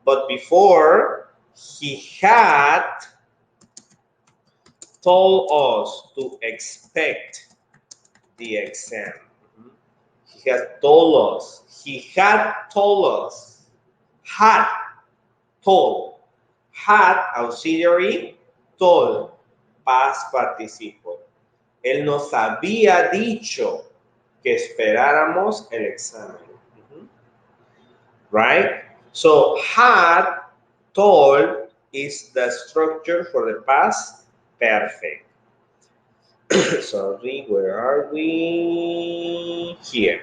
But before, he had told us to expect the exam. He had told us. He had told us. Had told. Had auxiliary, told. Past participle. Él nos había dicho que esperáramos el examen. Right? So, had, told is the structure for the past perfect. Sorry, where are we? Here.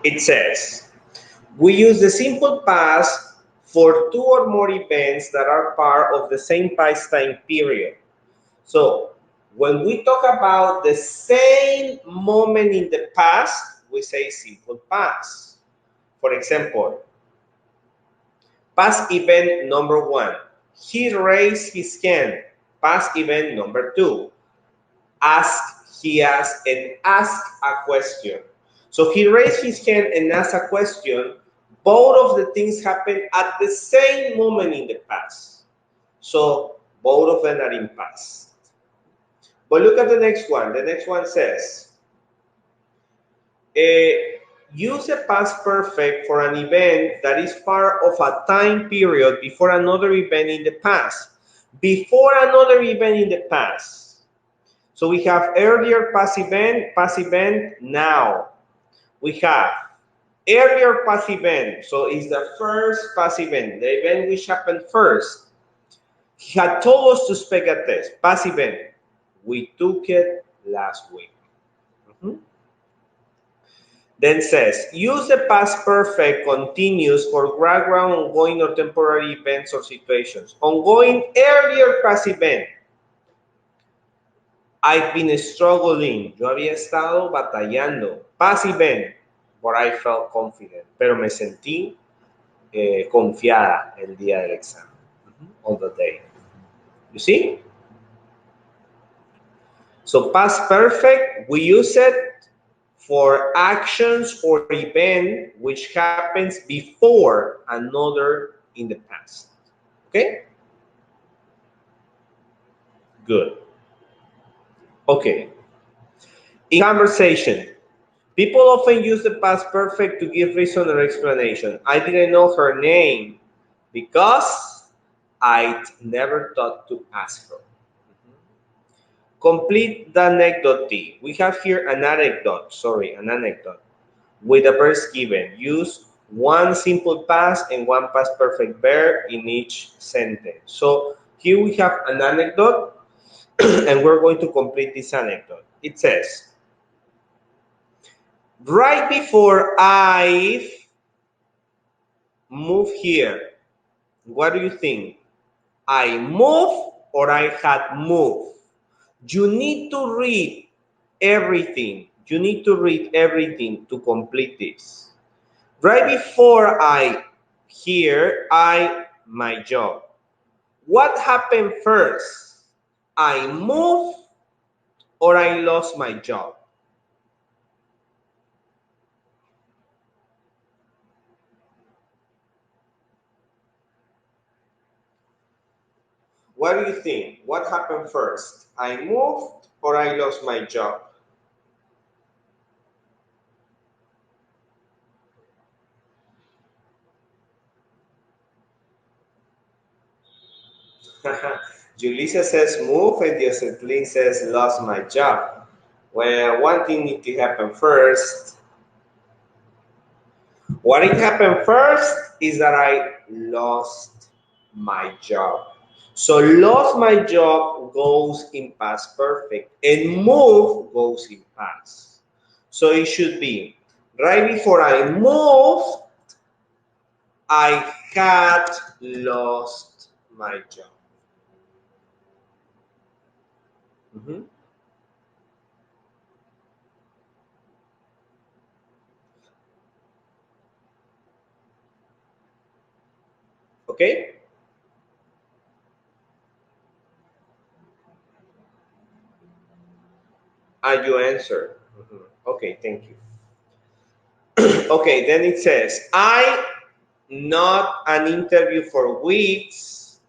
It says, we use the simple past for 2 or more events that are part of the same past time period. So, when we talk about the same moment in the past, we say simple past. For example, past event number 1, he raised his hand. Past event number 2. He asked and asked a question. So he raised his hand and asked a question. Both of the things happened at the same moment in the past. So both of them are in past. But look at the next one. The next one says, use a past perfect for an event that is part of a time period before another event in the past. Before another event in the past. So we have earlier past event, now. We have earlier past event, so it's the first past event, the event which happened first. He had told us to speak a test, past event. We took it last week. Then says, use the past perfect continuous for background, ongoing, or temporary events or situations. Ongoing, earlier past event. I've been struggling. Yo había estado batallando. Past event, but I felt confident. Pero me sentí confiada el día del examen. On the day. You see? So past perfect, we use it for actions or event which happens before another in the past. Okay? Good. Okay. In conversation, people often use the past perfect to give reason or explanation. I didn't know her name because I'd never thought to ask her. Complete the anecdote. We have here an anecdote, with a verse given. Use one simple past and one past perfect verb in each sentence. So here we have an anecdote, and we're going to complete this anecdote. It says, right before I moved here, what do you think? I moved or I had moved? You need to read everything. You need to read everything to complete this. Right before my job. What happened first? I moved or I lost my job? What do you think? What happened first? I moved or I lost my job? Julissa says move and Josephine says lost my job. Well, one thing needs to happen first. What happened first is that I lost my job. So lost my job goes in past perfect and move goes in past. So it should be right before I moved, I had lost my job. Okay? And you answer. Okay, thank you. Okay, then it says, I not an interview for weeks,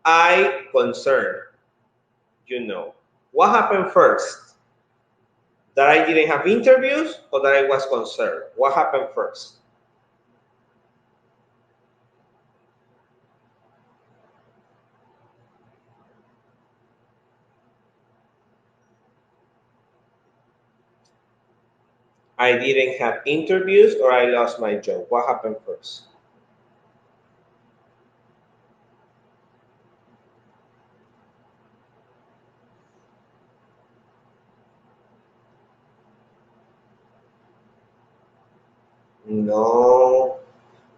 I concern. You know. What happened first? That I didn't have interviews or that I was concerned? What happened first? I didn't have interviews or I lost my job. What happened first? No.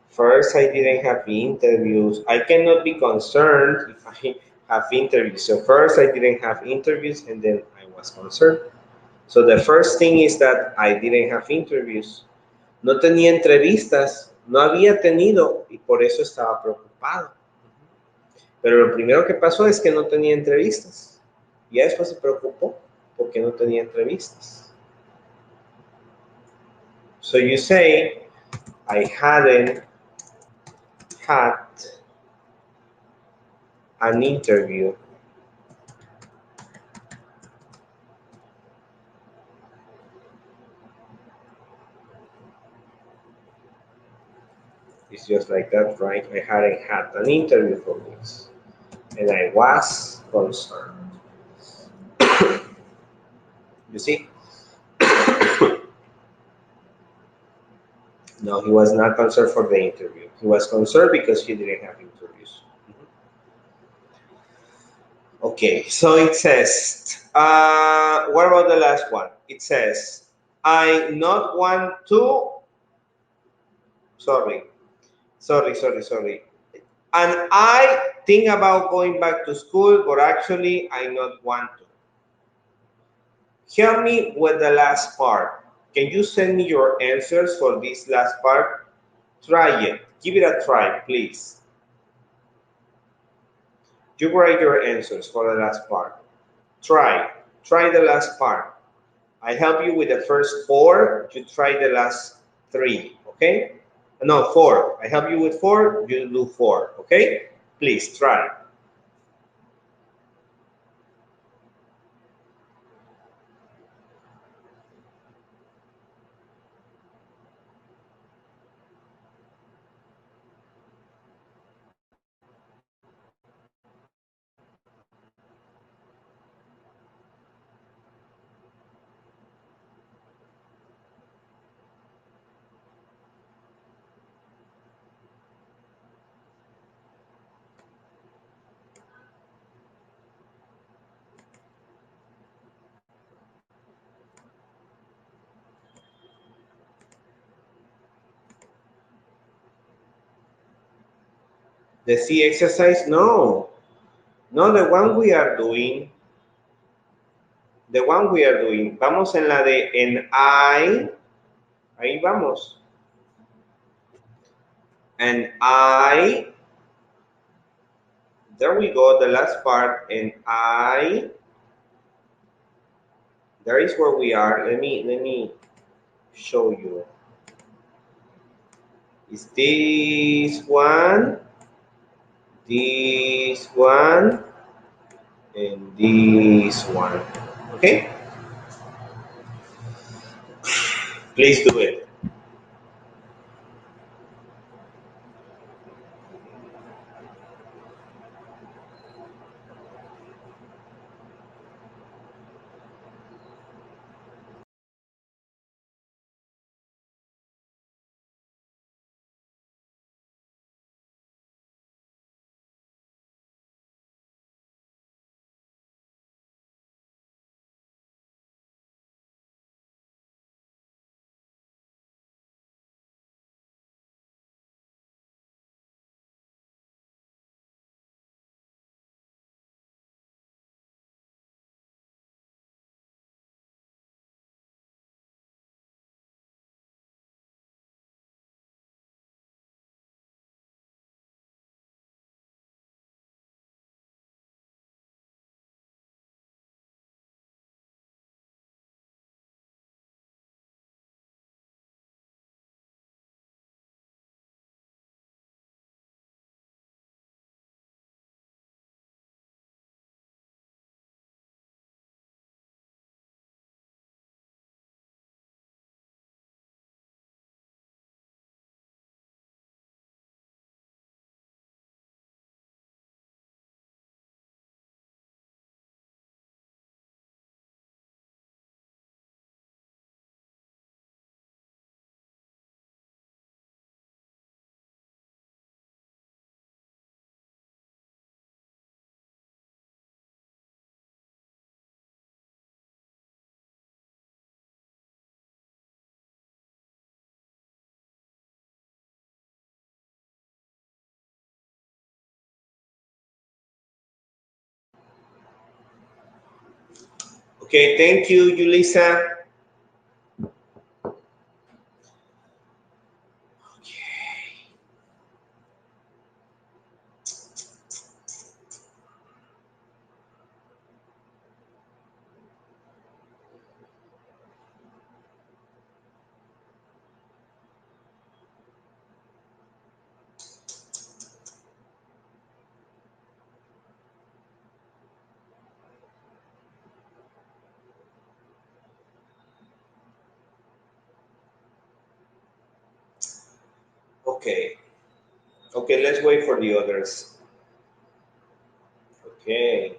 First, I didn't have interviews. I cannot be concerned if I have interviews. So first, I didn't have interviews and then I was concerned. So the first thing is that I didn't have interviews. No tenía entrevistas, no había tenido y por eso estaba preocupado. Pero lo primero que pasó es que no tenía entrevistas. Y después se preocupó porque no tenía entrevistas. So you say, I hadn't had an interview. It's just like that, right? I hadn't had an interview for this. And I was concerned. You see? No, he was not concerned for the interview. He was concerned because he didn't have interviews. Okay, so it says, what about the last one? It says, I not want to, sorry. And I think about going back to school, but actually I not want to. Help me with the last part. Can you send me your answers for this last part? Try it. Give it a try, please. You write your answers for the last part. Try the last part. I help you with the first 4. You try the last 3, okay? No, 4. I help you with 4. You do 4, okay? Please try. The C exercise? No. No, the one we are doing. The one we are doing. Vamos en la de en I. Ahí vamos. And I. There we go, the last part. And I. There is where we are. Let me show you. Is this one, and this one. Okay? Please do it. Okay, thank you, Yulisa. Okay. Okay. Okay, let's wait for the others. Okay.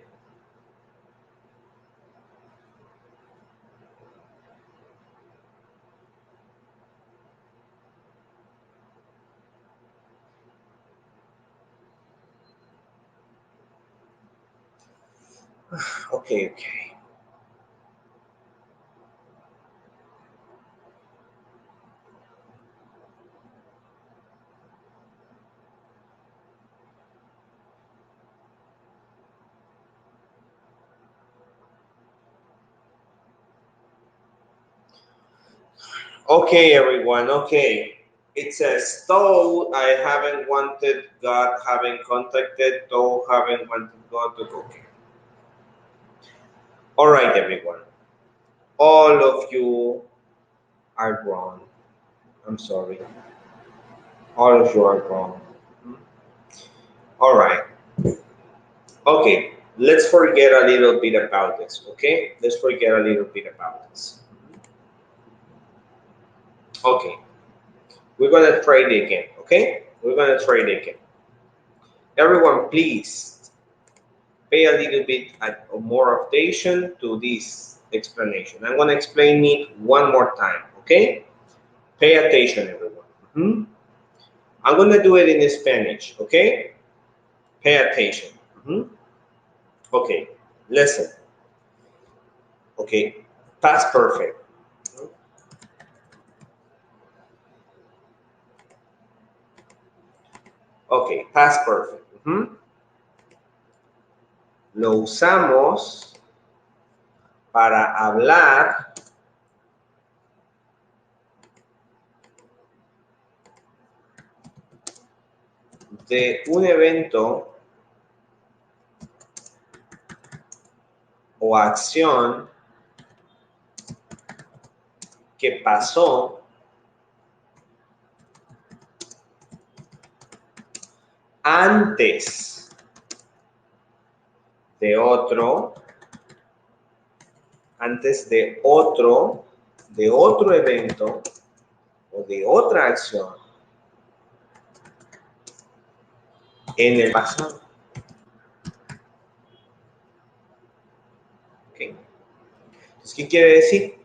Okay, okay. Okay, everyone. Okay. It says, though I haven't wanted God, haven't contacted, though haven't wanted God to go. Okay. All right, everyone. All of you are wrong. I'm sorry. All of you are wrong. All right. Okay. Let's forget a little bit about this. Okay. Let's forget a little bit about this. Okay. We're going to try it again. Okay. We're going to try it again. Everyone, please pay a little bit more attention to this explanation. I'm going to explain it one more time. Okay. Pay attention, everyone. I'm going to do it in Spanish. Okay. Pay attention. Okay. Listen. Okay. Past perfect. Ok, past perfect. Lo usamos para hablar de un evento o acción que pasó antes de otro, de otro evento o de otra acción en el pasado. ¿Okay? Entonces, ¿qué quiere decir?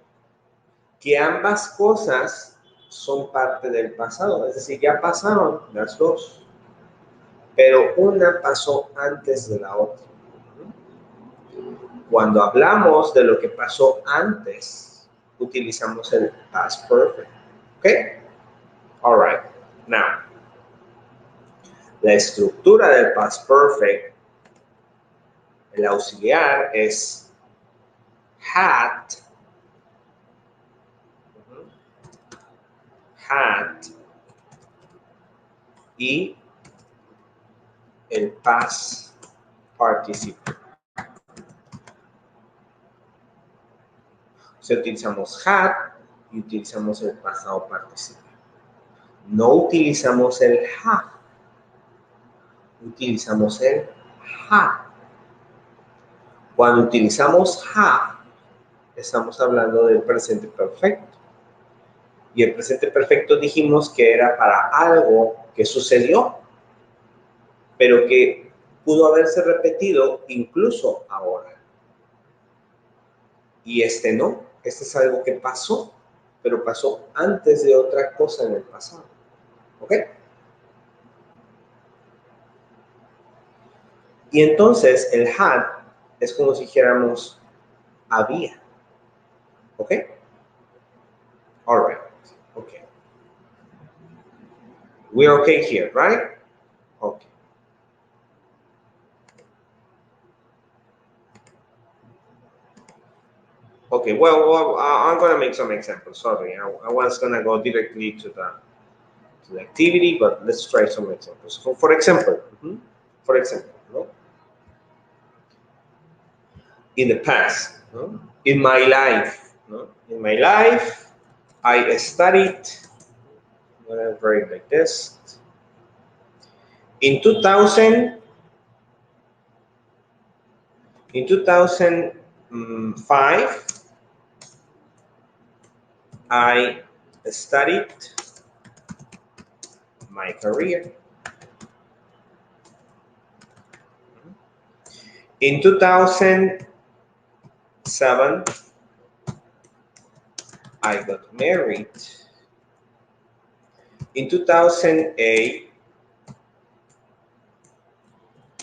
Que ambas cosas son parte del pasado, es decir, ya pasaron las dos, pero una pasó antes de la otra. Cuando hablamos de lo que pasó antes, utilizamos el past perfect. ¿Ok? All right. Now, la estructura del past perfect, el auxiliar es had, y el past participle. O sea, utilizamos had y utilizamos el pasado participle. No utilizamos el have, utilizamos el had. Cuando utilizamos have, estamos hablando del presente perfecto. Y el presente perfecto dijimos que era para algo que sucedió, pero que pudo haberse repetido incluso ahora. Y este no, este es algo que pasó, pero pasó antes de otra cosa en el pasado. ¿Ok? Y entonces el had es como si dijéramos había. ¿Ok? All right. Okay. We're okay here, right? Okay. Okay, well, I'm going to make some examples. Sorry, I was going to go directly to the activity, but let's try some examples. So, for example, no? In the past, no? In my life, no? In my life, I studied, I'm going to write like this. In 2005, I studied my career. In 2007, I got married. In 2008,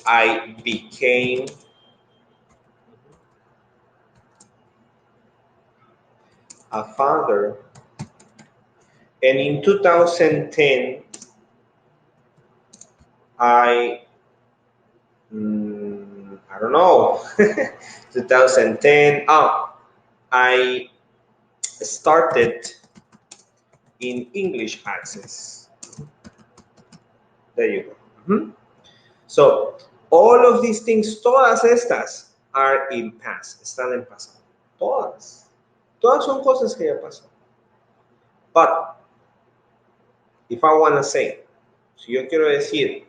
I became a father. And in 2010, I don't know, 2010, I started in English Access. There you go. So, all of these things, todas estas are in past, están en pasado. Todas. Todas son cosas que ya pasaron. But, if I want to say, si yo quiero decir,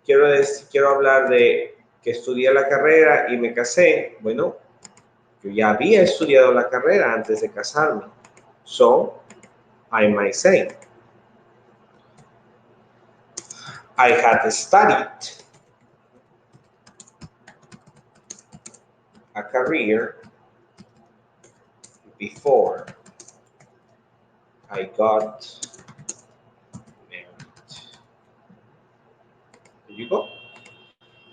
quiero hablar de que estudié la carrera y me casé, bueno, yo ya había estudiado la carrera antes de casarme. So, I might say, I had studied a career before I got married. There you go.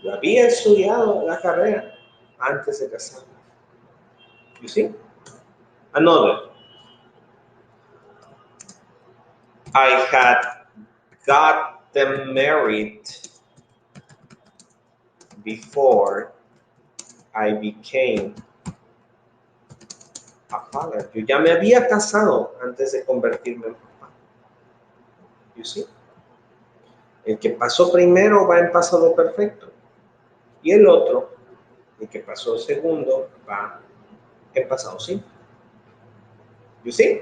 Yo había estudiado la carrera antes de casarme. You see? Another. I had got them married before I became a father. Yo ya me había casado antes de convertirme en papá. You see? El que pasó primero va en pasado perfecto. Y el otro, el que pasó segundo, va en pasado simple. You see?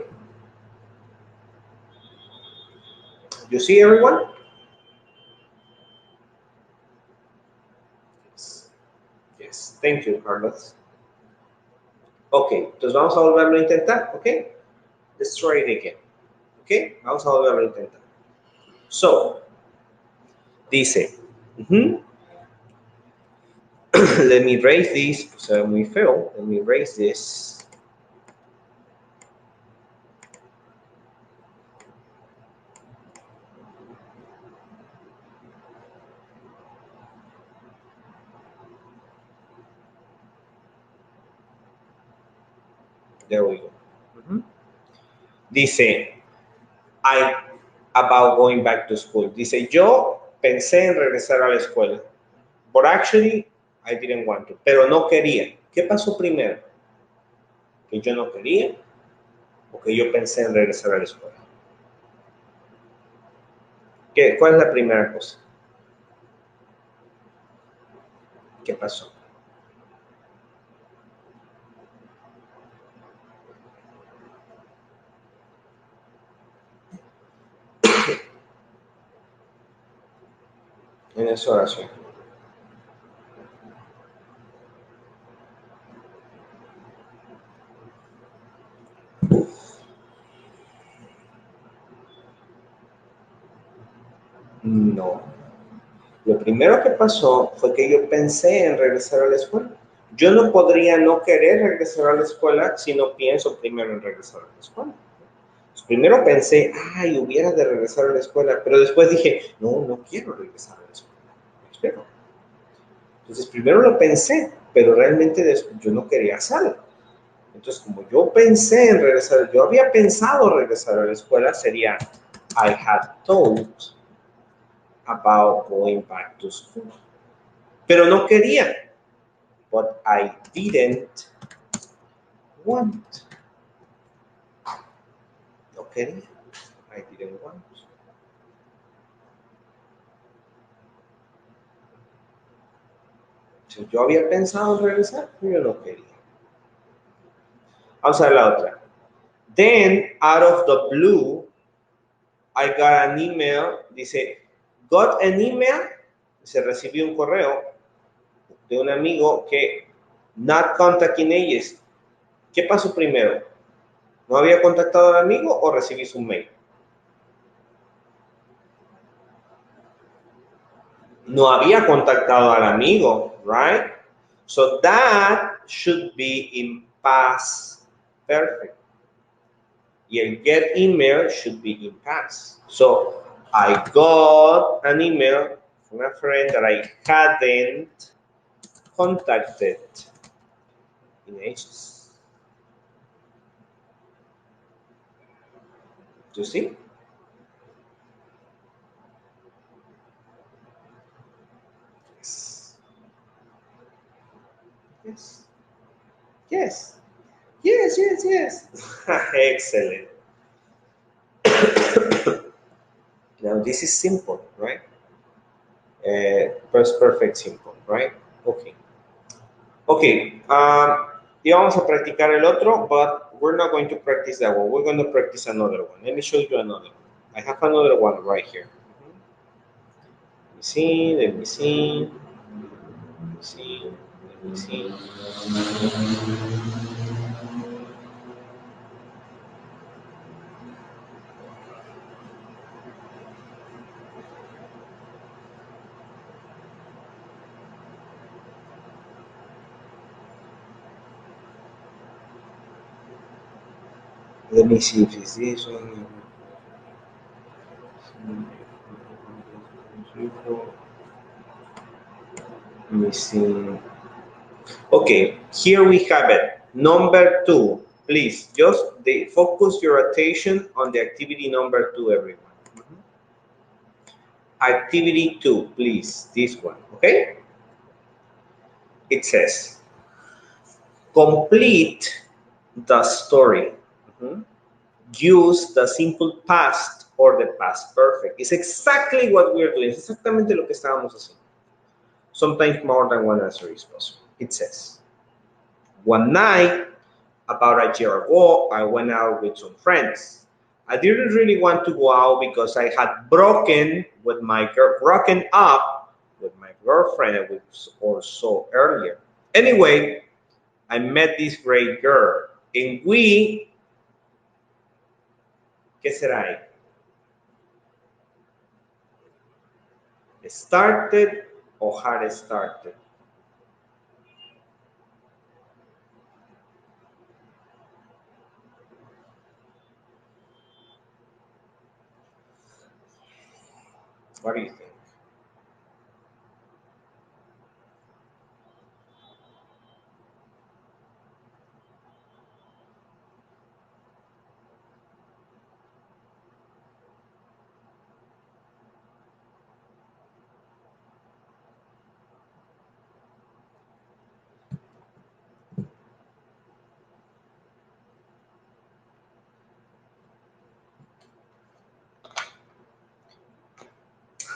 You see, everyone? Yes. Thank you, Carlos. Ok, entonces vamos a volverlo a intentar, ok? Let's try it again. Ok, vamos a volverlo a intentar. So, dice, let me erase this, se ve muy feo. Let me erase this. There we go. Dice, about going back to school. Dice, yo pensé en regresar a la escuela. But actually, I didn't want to. Pero no quería. ¿Qué pasó primero? ¿Que yo no quería? ¿O que yo pensé en regresar a la escuela? ¿Cuál es la primera cosa? ¿Qué pasó? En esa oración. No. Lo primero que pasó fue que yo pensé en regresar a la escuela. Yo no podría no querer regresar a la escuela si no pienso primero en regresar a la escuela. Pues primero pensé, ay, hubiera de regresar a la escuela, pero después dije, no quiero regresar a la escuela. Espero. Entonces primero lo pensé, pero realmente yo no quería hacerlo. Entonces como yo pensé en regresar, yo había pensado regresar a la escuela, sería I had thought about going back to school. Pero no quería. But I didn't want. No quería. I didn't want. Si yo había pensado en regresar, pero yo no quería. Vamos a ver la otra. Then, out of the blue, I got an email. Dice, got an email. Se recibió un correo de un amigo que not contacting agents. ¿Qué pasó primero? ¿No había contactado al amigo o recibí su mail? No había contactado al amigo, right? So that should be in past perfect. Y el get email should be in past. So I got an email from a friend that I hadn't contacted in ages. Do you see? Yes. Yes. Yes. Yes. Yes. Yes. Excellent. Now this is simple, right? Past perfect simple, right? Okay. Okay. Y vamos a practicar el otro, but we're not going to practice that one. We're going to practice another one. Let me show you another one. I have another one right here. Let me see. Let me see. Let me see. Let me see. Let me see if it's this one. Let me see. Okay, here we have it. Number 2. Please, just focus your attention on the activity number 2, everyone. Activity 2, please, this one, okay? It says, complete the story. Use the simple past or the past perfect. It's exactly what we're doing. Es exactamente lo que estábamos haciendo. Sometimes more than one answer is possible. It says, one night, about a year ago, I went out with some friends. I didn't really want to go out because I had broken up with my girlfriend a week or so earlier. Anyway, I met this great girl, and we, ¿qué será ahí? Started or had started? What do you think?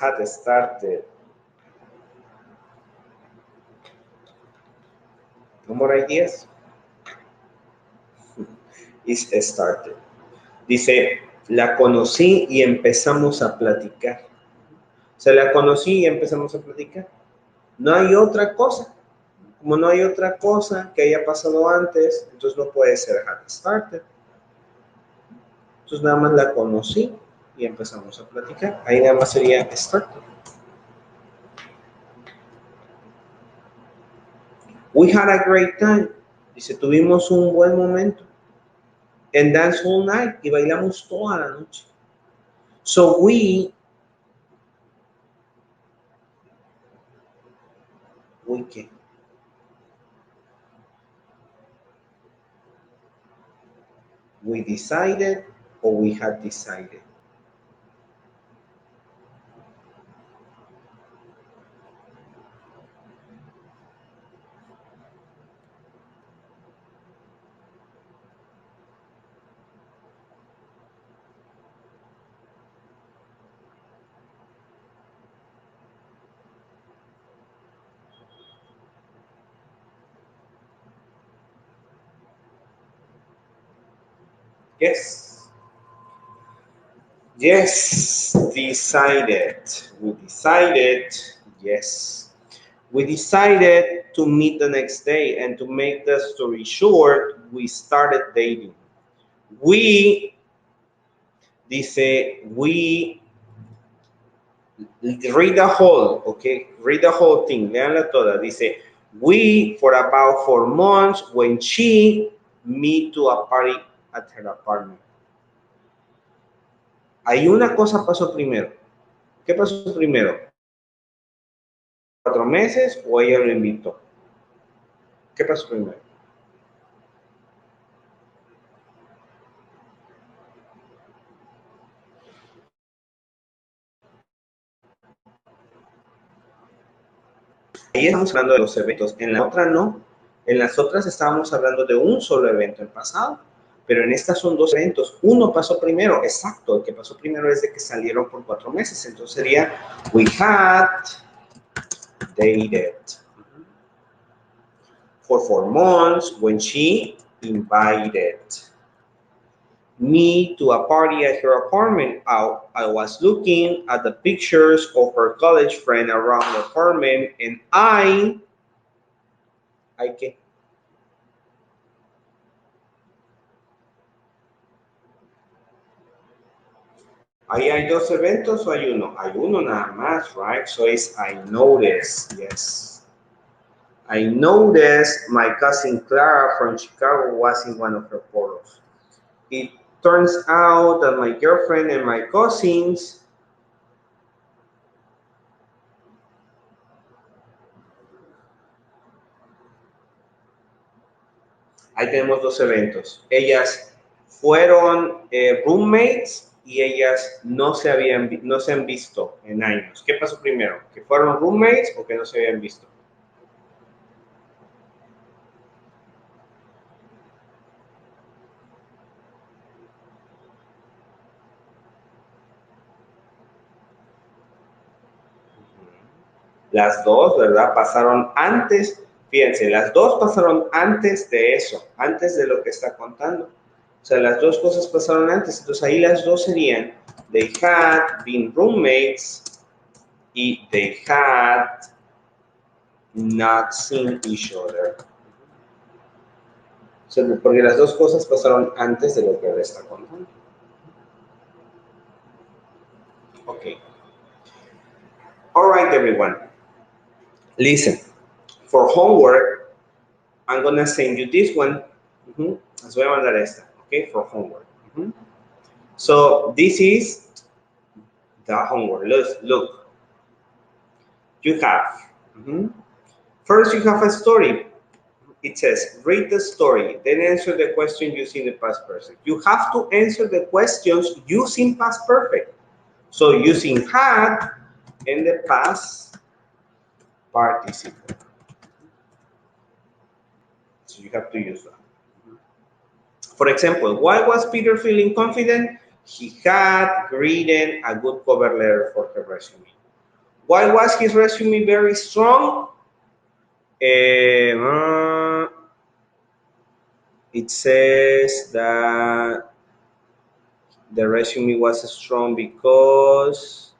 Had started. No more ideas? Is started. Dice, la conocí y empezamos a platicar. Se la conocí y empezamos a platicar. No hay otra cosa. Como no hay otra cosa que haya pasado antes, entonces no puede ser had started. Entonces nada más la conocí y empezamos a platicar. Ahí nada más sería started. We had a great time. Dice, tuvimos un buen momento. And dance all night. Y bailamos toda la noche. So we ¿qué? We decided or we had decided. Yes. Yes, decided. We decided, yes. We decided to meet the next day, and to make the story short, we started dating. We, dice, we Read the whole, okay? Read the whole thing. Leanla toda. Dice, we, for about 4 months, when she me to a party at her apartment. Hay una cosa pasó primero. ¿Qué pasó primero? 4 meses o ella lo invitó. ¿Qué pasó primero? Ahí estamos hablando de los eventos. En la otra no. En las otras estábamos hablando de un solo evento en pasado. Pero en estas son 2 eventos. Uno pasó primero, exacto. El que pasó primero es de que salieron por 4 meses. Entonces sería, we had dated for 4 months when she invited me to a party at her apartment. I was looking at the pictures of her college friend around the apartment and I qué? Ahí hay 2 eventos o hay uno? Hay uno nada más, right? So it's I noticed, yes. I noticed my cousin Clara from Chicago was in one of her photos. It turns out that my girlfriend and my cousins ahí tenemos 2 eventos. Ellas fueron roommates y ellas no se han visto en años. ¿Qué pasó primero? ¿Que fueron roommates o que no se habían visto? Las dos, ¿verdad? Pasaron antes, fíjense, las dos pasaron antes de eso, antes de lo que está contando. O sea, las dos cosas pasaron antes. Entonces ahí las dos serían, they had been roommates y they had not seen each other. O sea, porque las dos cosas pasaron antes de lo que él está contando. Okay. All right, everyone. Listen, for homework, I'm going to send you this one. Les voy a mandar esta, okay, for homework. So this is the homework. Look. You have, first you have a story. It says, read the story, then answer the question using the past perfect. You have to answer the questions using past perfect. So using had and the past participle. So you have to use that. For example, why was Peter feeling confident? He had written a good cover letter for her resume. Why was his resume very strong? It says that the resume was strong because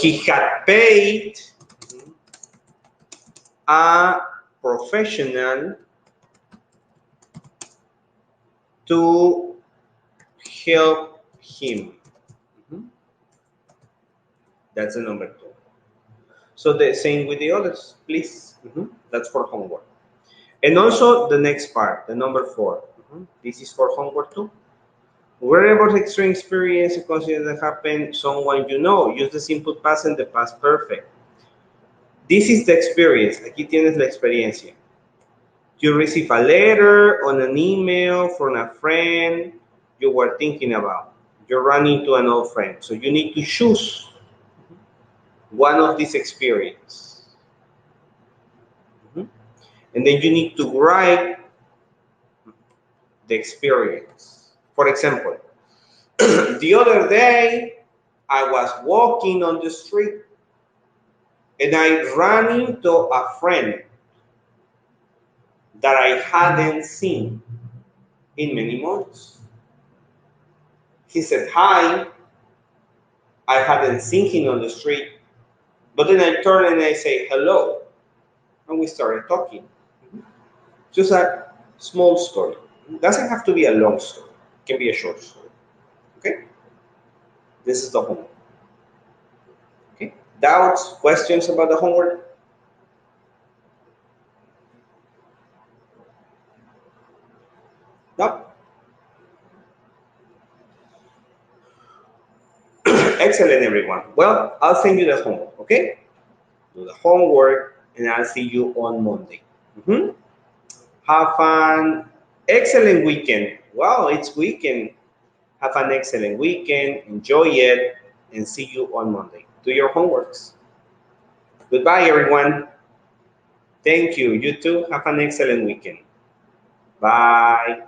he had paid a professional to help him. That's the number 2. So the same with the others, please. That's for homework. And also the next part, the number 4. This is for homework too. Wherever extreme experience and consider that happen, someone you know, use the simple past and the past perfect. This is the experience. Aquí tienes la experiencia. You receive a letter on an email from a friend you were thinking about. You're running to an old friend. So you need to choose one of these experiences. And then you need to write the experience. For example, the other day, I was walking on the street and I ran into a friend that I hadn't seen in many months. He said hi. I hadn't seen him on the street, but then I turned and I say hello, and we started talking. Just a small story. It doesn't have to be a long story. It can be a short story. Okay? This is the homework. Okay? Doubts, questions about the homework? No? Excellent, everyone. Well, I'll send you the homework, okay? Do the homework, and I'll see you on Monday. Have an excellent weekend. Wow, it's weekend. Have an excellent weekend. Enjoy it, and see you on Monday. Do your homeworks. Goodbye, everyone. Thank you. You too. Have an excellent weekend. Bye.